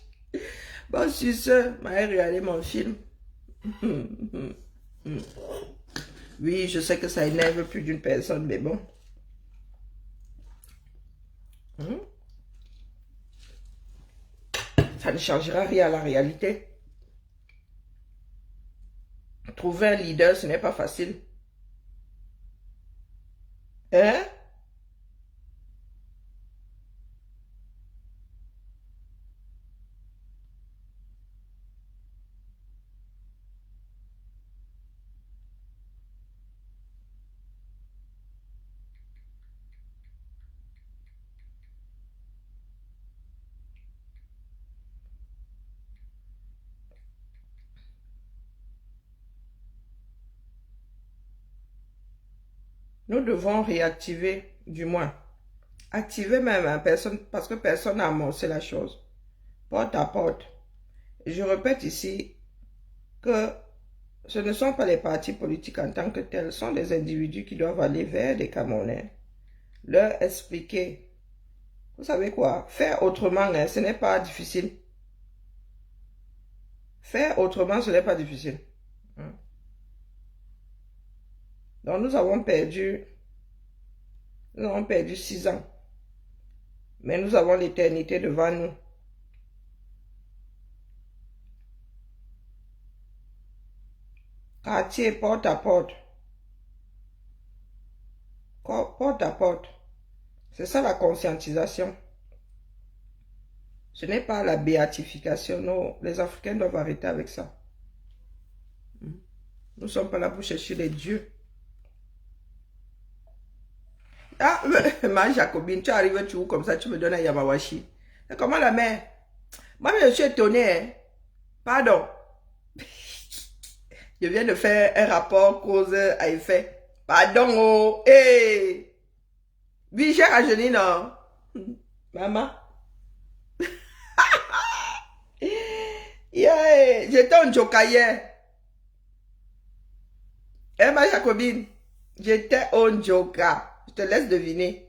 Bon, sur ce, je vais regarder mon film. Oui, je sais que ça énerve plus d'une personne, mais bon. Ça ne changera rien à la réalité. Trouver un leader, ce n'est pas facile. Hein? Nous devons réactiver, du moins, activer même à personne, parce que personne n'a amorcé la chose, porte à porte. Et je répète ici que ce ne sont pas les partis politiques en tant que tels, ce sont des individus qui doivent aller vers les Camerounais, leur expliquer. Vous savez quoi? Faire autrement, hein, ce n'est pas difficile. Faire autrement, ce n'est pas difficile. Donc nous avons perdu 6 ans. Mais nous avons l'éternité devant nous. Quartier, porte à porte. Porte à porte. C'est ça la conscientisation. Ce n'est pas la béatification. Non, les Africains doivent arrêter avec ça. Nous ne sommes pas là pour chercher les dieux. Ah, ma Jacobine, tu arrives, tu comme ça, tu me donnes un Yamawashi. Comment la mère? Moi, je suis étonnée. Hein? Pardon. Je viens de faire un rapport cause à effet. Pardon, oh. Hey. Oui, j'ai rajeuni, non? Maman. Yeah. J'étais en Joka hier. Eh, ma Jacobine. J'étais en Joka. Je te laisse deviner.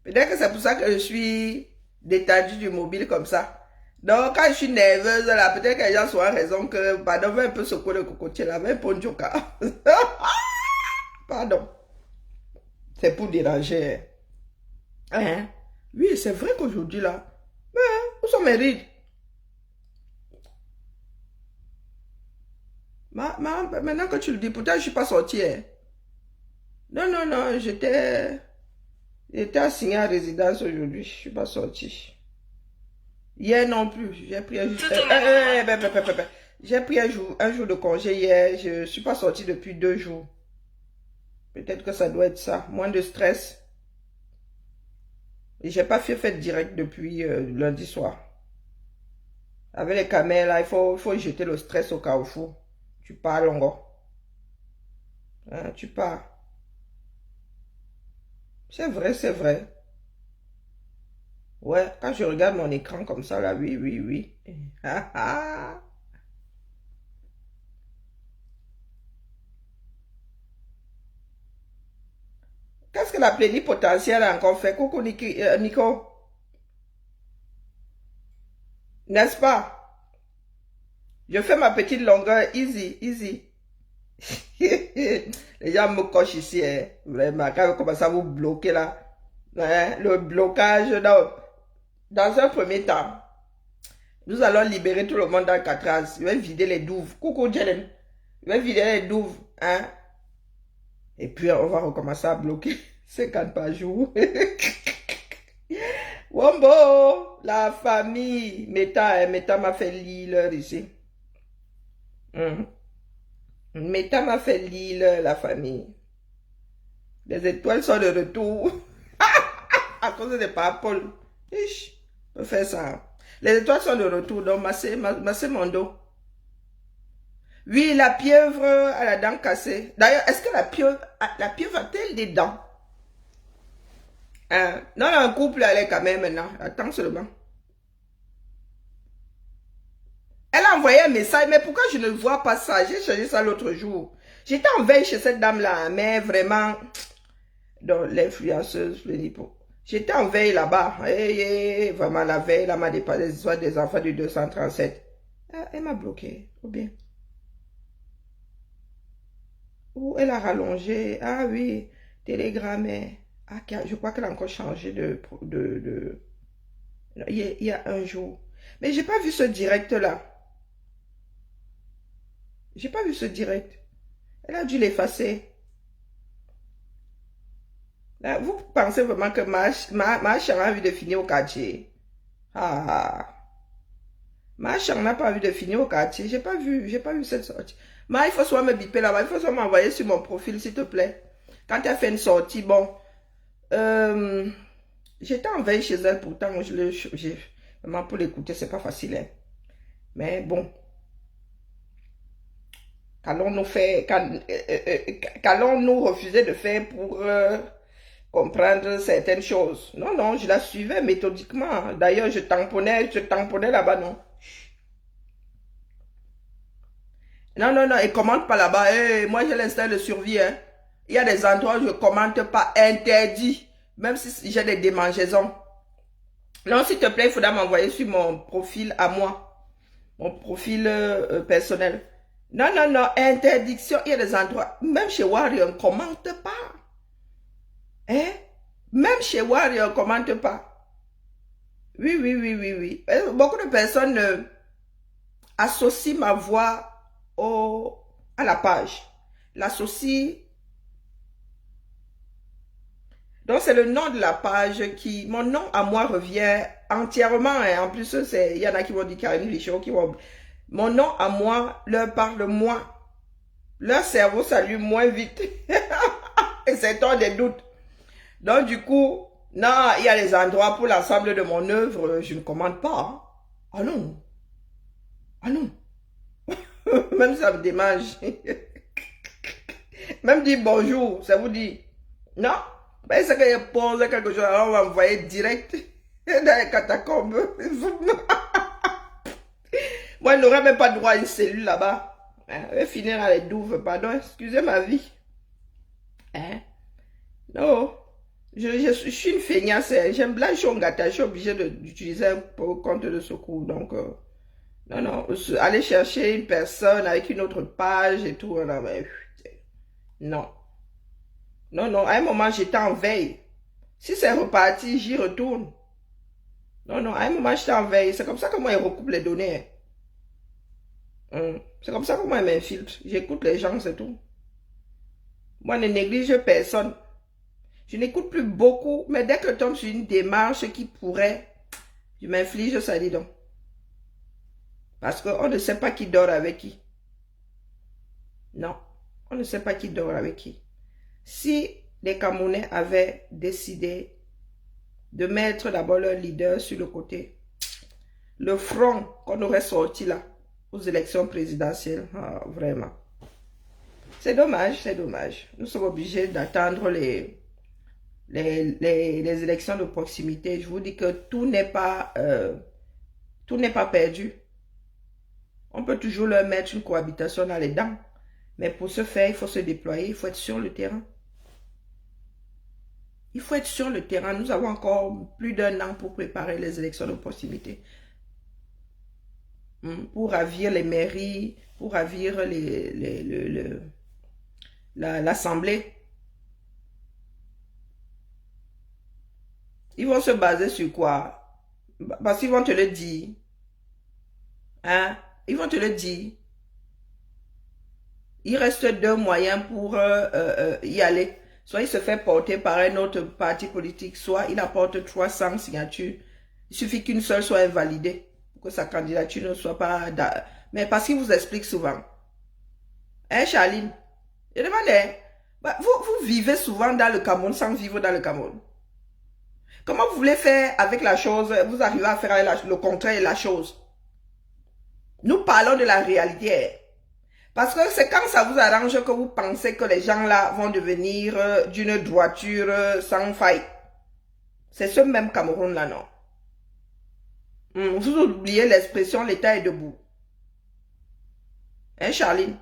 Peut-être que c'est pour ça que je suis détendue du mobile comme ça. Donc, quand je suis nerveuse, là, peut-être que les gens soient raison que, pardon, va un peu secouer le cocotier là, va un peu Joka. Pardon. C'est pour déranger. Hein? Oui, c'est vrai qu'aujourd'hui, là, où sont mes rides? Maintenant que tu le dis, pourtant, je ne suis pas sortie. Hein? Non, j'étais assigné à résidence aujourd'hui. Je ne suis pas sortie. Hier non plus, j'ai pris un jour. J'ai pris un jour de congé hier. Je ne suis pas sortie depuis 2 jours. Peut-être que ça doit être ça. Moins de stress. Et j'ai pas fait fête directe depuis lundi soir. Avec les caméras là, il faut jeter le stress au carrefour. Tu pars, Longo. Hein, tu pars. C'est vrai, c'est vrai. Ouais, quand je regarde mon écran comme ça, là, oui. Qu'est-ce que la plénipotentielle a encore fait? Coucou, Nico. N'est-ce pas? Je fais ma petite longueur, easy. Les gens me cochent ici, hein. Vraiment, quand vous commencez à vous bloquer là, hein, le blocage, dans un premier temps, nous allons libérer tout le monde dans 4 ans. Je vais vider les douves. Coucou, Jelen. Je vais vider les douves, hein. Et puis, on va recommencer à bloquer 50 par jour. Ouais, Bombo, la famille. Meta m'a fait lire ici. Meta m'a fait lire la famille. Les étoiles sont de retour. À cause de Paul. Je peux faire ça. Les étoiles sont de retour. Donc, massez mon dos. Oui, la pieuvre a la dent cassée. D'ailleurs, est-ce que la pieuvre a-t-elle des dents? Non, un couple, elle est quand même maintenant. Attends seulement. Elle a envoyé un message, mais pourquoi je ne vois pas ça? J'ai changé ça l'autre jour. J'étais en veille chez cette dame-là, mais vraiment, dans l'influenceuse, je le dis pas. J'étais en veille là-bas. Vraiment, la veille, là, m'a dépassé les histoires des enfants du 237. Elle m'a bloqué. Ou bien. Ou elle a rallongé. Ah oui, télégrammé. Ah, je crois qu'elle a encore changé il y a un jour. Mais j'ai pas vu ce direct-là. J'ai pas vu ce direct. Elle a dû l'effacer. Vous pensez vraiment que ma chérie a envie de finir au quartier? Ah. Ma chérie n'a pas envie de finir au quartier. J'ai pas vu cette sortie. Il faut soit me biper là-bas. Il faut soit m'envoyer sur mon profil, s'il te plaît. Quand tu as fait une sortie, bon. J'étais en veille chez elle, pourtant, vraiment pour l'écouter, c'est pas facile. Hein. Mais bon. Qu'allons-nous refuser de faire pour comprendre certaines choses? Non, non, je la suivais méthodiquement. D'ailleurs, je tamponnais là-bas, non. Non, non, non, et commente pas là-bas. Moi, j'ai l'instinct de survie. Hein. Il y a des endroits où je ne commente pas, interdit. Même si j'ai des démangeaisons. Non, s'il te plaît, il faudra m'envoyer sur mon profil à moi. Mon profil personnel. Non, non, non, interdiction. Il y a des endroits. Même chez Warrior, on ne commente pas. Hein? Même chez Warrior, on ne commente pas. Oui, oui, oui, oui, oui. Beaucoup de personnes associent ma voix à la page. L'associent. Donc, c'est le nom de la page qui... Mon nom à moi revient entièrement. Et en plus, il y en a qui vont dire Karine Lichot, qui vont... Mon nom à moi leur parle moins. Leur cerveau s'allume moins vite. Et c'est tant des doutes. Donc, du coup, non, il y a des endroits pour l'ensemble de mon œuvre, je ne commande pas. Hein. Ah non. Ah non. Même ça me démange. Même dire bonjour, ça vous dit. Non. Ben, c'est que je pose quelque chose, alors on va envoyer direct dans les catacombes. Moi, je n'aurais même pas droit à une cellule là-bas. Je vais finir à les douves, pardon, excusez ma vie. Hein? Non. Je suis une feignasse. J'aime bien le Shongata. Je suis obligée d'utiliser un compte de secours. Donc, non, non. Aller chercher une personne avec une autre page et tout. Non, mais, non. Non, non. À un moment, j'étais en veille. Si c'est reparti, j'y retourne. Non, non. À un moment, j'étais en veille. C'est comme ça que moi, ils recoupent les données. C'est comme ça que moi, ils m'infiltrent. J'écoute les gens, c'est tout. Moi, je ne néglige personne. Je n'écoute plus beaucoup, mais dès que je tombe sur une démarche qui pourrait, je m'inflige ça, dis donc. Parce qu'on ne sait pas qui dort avec qui. Non, on ne sait pas qui dort avec qui. Si les Camerounais avaient décidé de mettre d'abord leur leader sur le côté, le front qu'on aurait sorti là, aux élections présidentielles, vraiment. C'est dommage, c'est dommage. Nous sommes obligés d'attendre les élections de proximité. Je vous dis que tout n'est pas perdu. On peut toujours leur mettre une cohabitation dans les dents. Mais pour ce faire, il faut se déployer, il faut être sur le terrain. Il faut être sur le terrain. Nous avons encore plus d'1 an pour préparer les élections de proximité. Pour ravir les mairies, pour ravir l'Assemblée. Ils vont se baser sur quoi? Parce qu'ils vont te le dire. Hein? Ils vont te le dire. Il reste 2 moyens pour y aller. Soit il se fait porter par un autre parti politique, soit il apporte 300 signatures Il suffit qu'une seule soit invalidée pour que sa candidature ne soit pas... Mais parce qu'il vous explique souvent. Hein, Charline? Je demandais, vous vivez souvent dans le Cameroun sans vivre dans le Cameroun. Comment vous voulez faire avec la chose, vous arrivez à faire le contraire de la chose? Nous parlons de la réalité. Parce que c'est quand ça vous arrange que vous pensez que les gens là vont devenir d'une droiture sans faille. C'est ce même Cameroun là, non? Vous oubliez l'expression l'État est debout. Hein, Charline?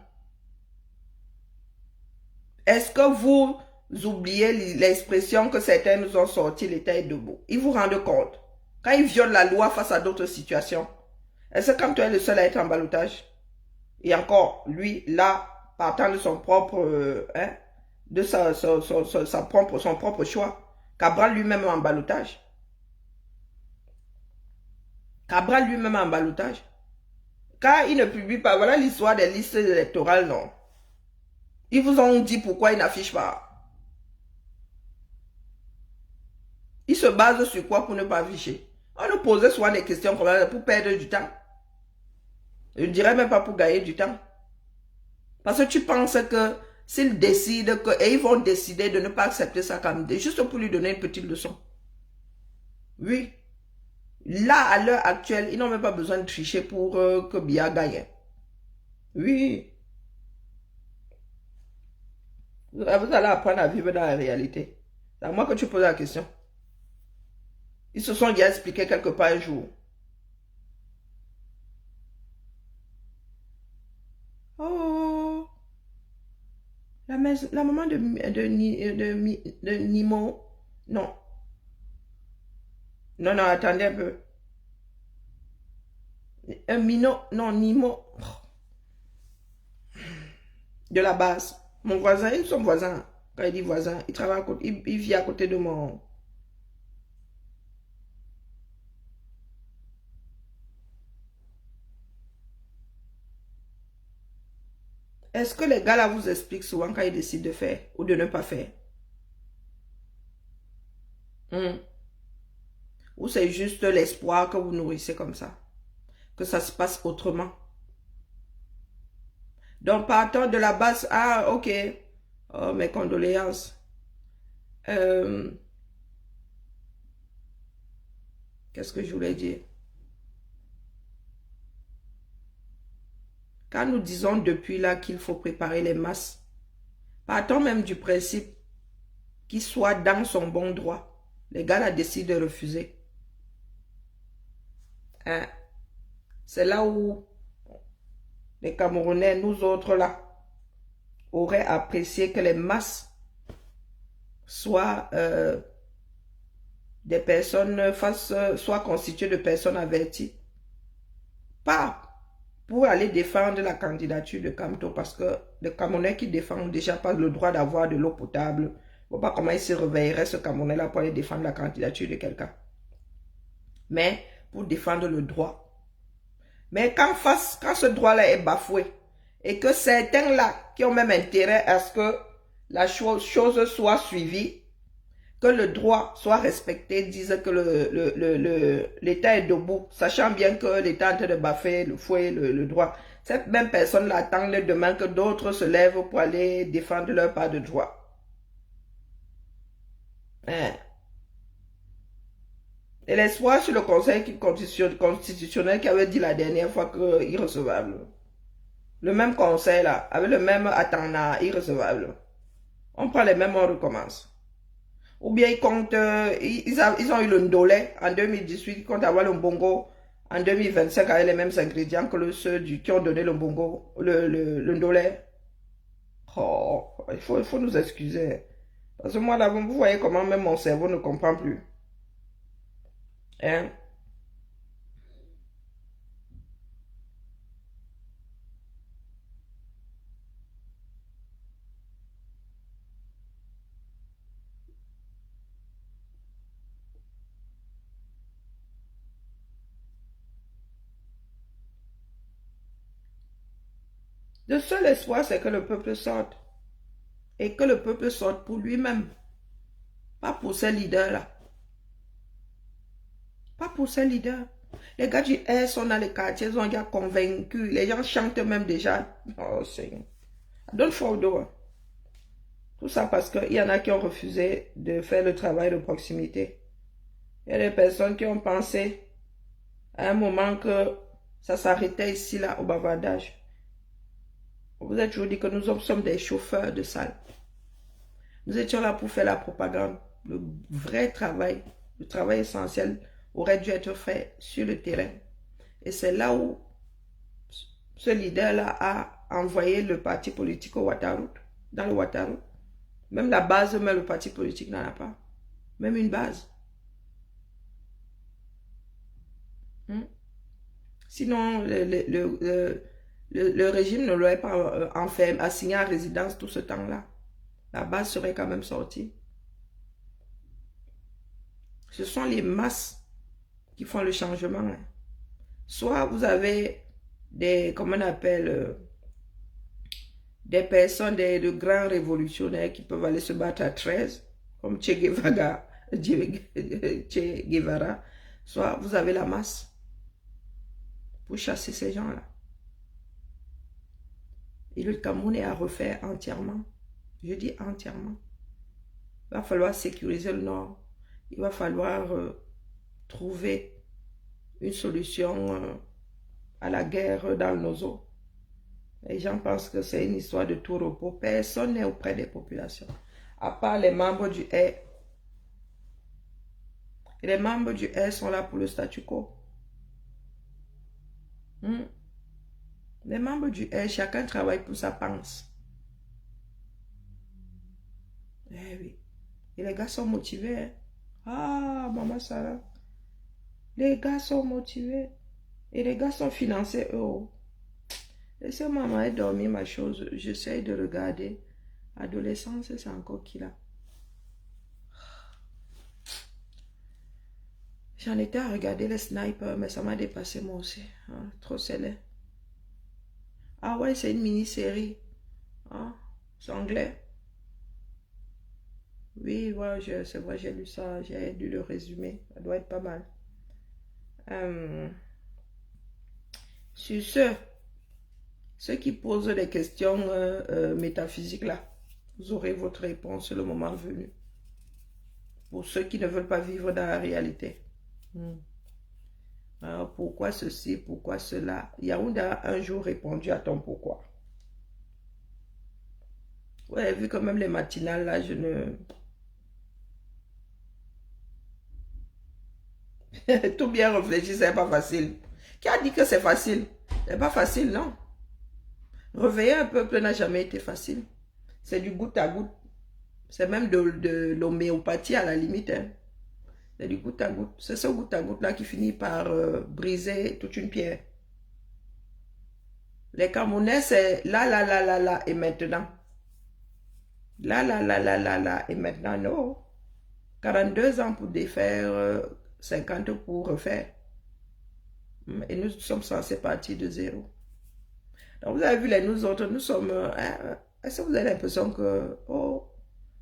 Est-ce que vous oubliez l'expression que certains nous ont sorti, l'État est debout? Ils vous rendent compte? Quand ils violent la loi face à d'autres situations, est-ce que quand tu es le seul à être en ballottage? Et encore, lui, là, partant de son propre, son propre choix, Cabral lui-même en ballottage. Cabral lui-même en ballottage. Car il ne publie pas, voilà l'histoire des listes électorales, non. Ils vous ont dit pourquoi ils n'affichent pas. Ils se basent sur quoi pour ne pas afficher? On nous posait souvent des questions comme ça pour perdre du temps. Je ne dirais même pas pour gagner du temps. Parce que tu penses que s'ils décident que, et ils vont décider de ne pas accepter sa candidature, juste pour lui donner une petite leçon. Oui. Là, à l'heure actuelle, ils n'ont même pas besoin de tricher pour que Biya gagne. Oui. Vous allez apprendre à vivre dans la réalité. C'est à moi que tu poses la question. Ils se sont déjà expliqués quelque part un jour. Oh, la maman de Nimo. Non. Non, non, attendez un peu. Non, Nimo. De la base. Mon voisin, ils sont voisins. Quand il dit voisin, il travaille à côté, il vit à côté de mon... Est-ce que les gars là vous expliquent souvent quand ils décident de faire ou de ne pas faire? Ou c'est juste l'espoir que vous nourrissez comme ça? Que ça se passe autrement? Donc partant de la base, ah ok, oh mes condoléances. Qu'est-ce que je voulais dire? Quand nous disons depuis là qu'il faut préparer les masses, partons même du principe qu'il soit dans son bon droit. Les gars là décident de refuser. Hein? C'est là où les Camerounais, nous autres là, auraient apprécié que les masses soient des personnes, soient constituées de personnes averties. Pas pour aller défendre la candidature de Camto, parce que les Camerounais qui défendent déjà pas le droit d'avoir de l'eau potable, je ne vois pas comment il se réveillerait ce Camerounais-là pour aller défendre la candidature de quelqu'un. Mais pour défendre le droit. Mais quand ce droit-là est bafoué, et que certains là, qui ont même intérêt à ce que la chose soit suivie, que le droit soit respecté, disent que l'État est debout, sachant bien que l'État est en train de bafouer le droit. Cette même personne-là attend demain que d'autres se lèvent pour aller défendre leur part de droit. Hein? Et l'espoir sur le Conseil constitutionnel qui avait dit la dernière fois que irrecevable. Le même conseil là, avec le même attendant irrecevable. On prend les mêmes, on recommence. Ou bien ils comptent, ils ont eu le ndolé en 2018, ils comptent avoir le mbongo en 2025 avec les mêmes ingrédients que ceux qui ont donné le mbongo, le ndolé. Oh, il faut nous excuser. Parce que moi là, vous voyez comment même mon cerveau ne comprend plus. Hein? Le seul espoir, c'est que le peuple sorte. Et que le peuple sorte pour lui-même. Pas pour ces leaders-là. Pas pour ces leaders. Les gars du R sont dans les quartiers, ils ont déjà convaincus. Les gens chantent même déjà. Oh, Seigneur. Don't fall door. Tout ça parce qu'il y en a qui ont refusé de faire le travail de proximité. Il y a des personnes qui ont pensé à un moment que ça s'arrêtait ici, là, au bavardage. Vous êtes toujours dit que nous sommes des chauffeurs de salle. Nous étions là pour faire la propagande. Le vrai travail, le travail essentiel aurait dû être fait sur le terrain. Et c'est là où ce leader-là a envoyé le parti politique au Ouattara, dans le Ouattara. Même la base, mais le parti politique n'en a pas. Même une base. Sinon, le régime ne l'aurait pas enfermé, assigné à résidence tout ce temps-là. La base serait quand même sortie. Ce sont les masses qui font le changement. Hein. Soit vous avez des, comment on appelle, des personnes, de grands révolutionnaires qui peuvent aller se battre à 13, comme Che Guevara, soit vous avez la masse pour chasser ces gens-là. Et le Cameroun est à refaire entièrement. Je dis entièrement. Il va falloir sécuriser le Nord. Il va falloir trouver une solution à la guerre dans nos eaux. Les gens pensent que c'est une histoire de tout repos. Personne n'est auprès des populations. À part les membres du R. Et les membres du R sont là pour le statu quo. Les membres du R, chacun travaille pour sa panse. Eh oui. Et les gars sont motivés. Hein? Ah, maman Sarah. Les gars sont motivés. Et les gars sont financés, eux. Laissez-moi maman dormir ma chose. J'essaie de regarder. Adolescence, c'est encore qui là? J'en étais à regarder les snipers, mais ça m'a dépassé moi aussi. Hein? Trop scellé. Ah ouais, c'est une mini-série. Hein? C'est anglais. Oui, ouais, c'est vrai, j'ai lu ça. J'ai lu le résumé. Ça doit être pas mal. Sur ceux qui posent des questions métaphysiques là, vous aurez votre réponse le moment venu. Pour ceux qui ne veulent pas vivre dans la réalité. Alors, pourquoi ceci, pourquoi cela? Yaoundé a un jour répondu à ton pourquoi. Vous avez vu quand même les matinales là, je ne... Tout bien réfléchi, c'est pas facile. Qui a dit que c'est facile? C'est pas facile, non. Réveiller un peuple n'a jamais été facile. C'est du goutte à goutte. C'est même de l'homéopathie à la limite. Hein. C'est du goutte à goutte. C'est ce goutte à goutte là qui finit par briser toute une pierre. Les Camerounais, c'est là et maintenant. Là et maintenant, non. 42 ans pour défaire, 50 pour refaire. Et nous sommes censés partir de zéro. Donc vous avez vu, nous autres, nous sommes... Est-ce que vous avez l'impression que... Oh,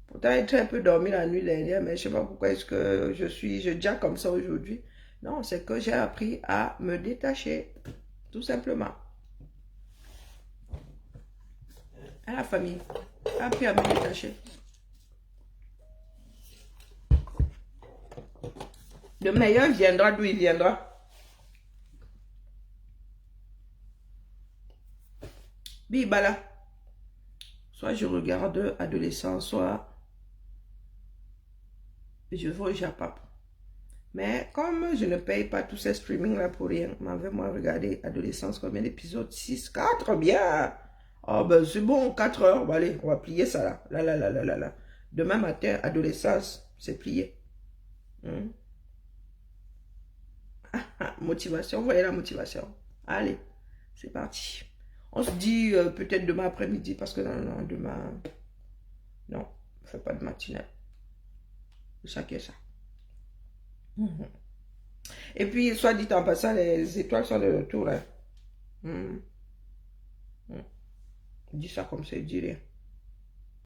pourtant j'ai très peu dormi la nuit dernière, mais je ne sais pas pourquoi est-ce que je suis déjà comme ça aujourd'hui. Non, c'est que j'ai appris à me détacher, tout simplement. À la famille, j'ai appris à me détacher. Le meilleur viendra d'où il viendra. Bibala. Soit je regarde adolescent, soit je vais au Japap. Mais comme je ne paye pas tous ces streamings là pour rien, moi regarder adolescence, combien d'épisodes? 6, 4, bien. Oh ben c'est bon, 4 heures. Bon, allez, on va plier ça là. Là. Demain matin, adolescence, c'est plié. Motivation, vous voyez la motivation. Allez, c'est parti. On se dit peut-être demain après-midi, parce que non, demain, non, on ne fait pas de matinée. C'est ça qui est ça. Et puis, soit dit en passant, les étoiles sont de retour. Hein. Dis ça comme ça, je dis rien.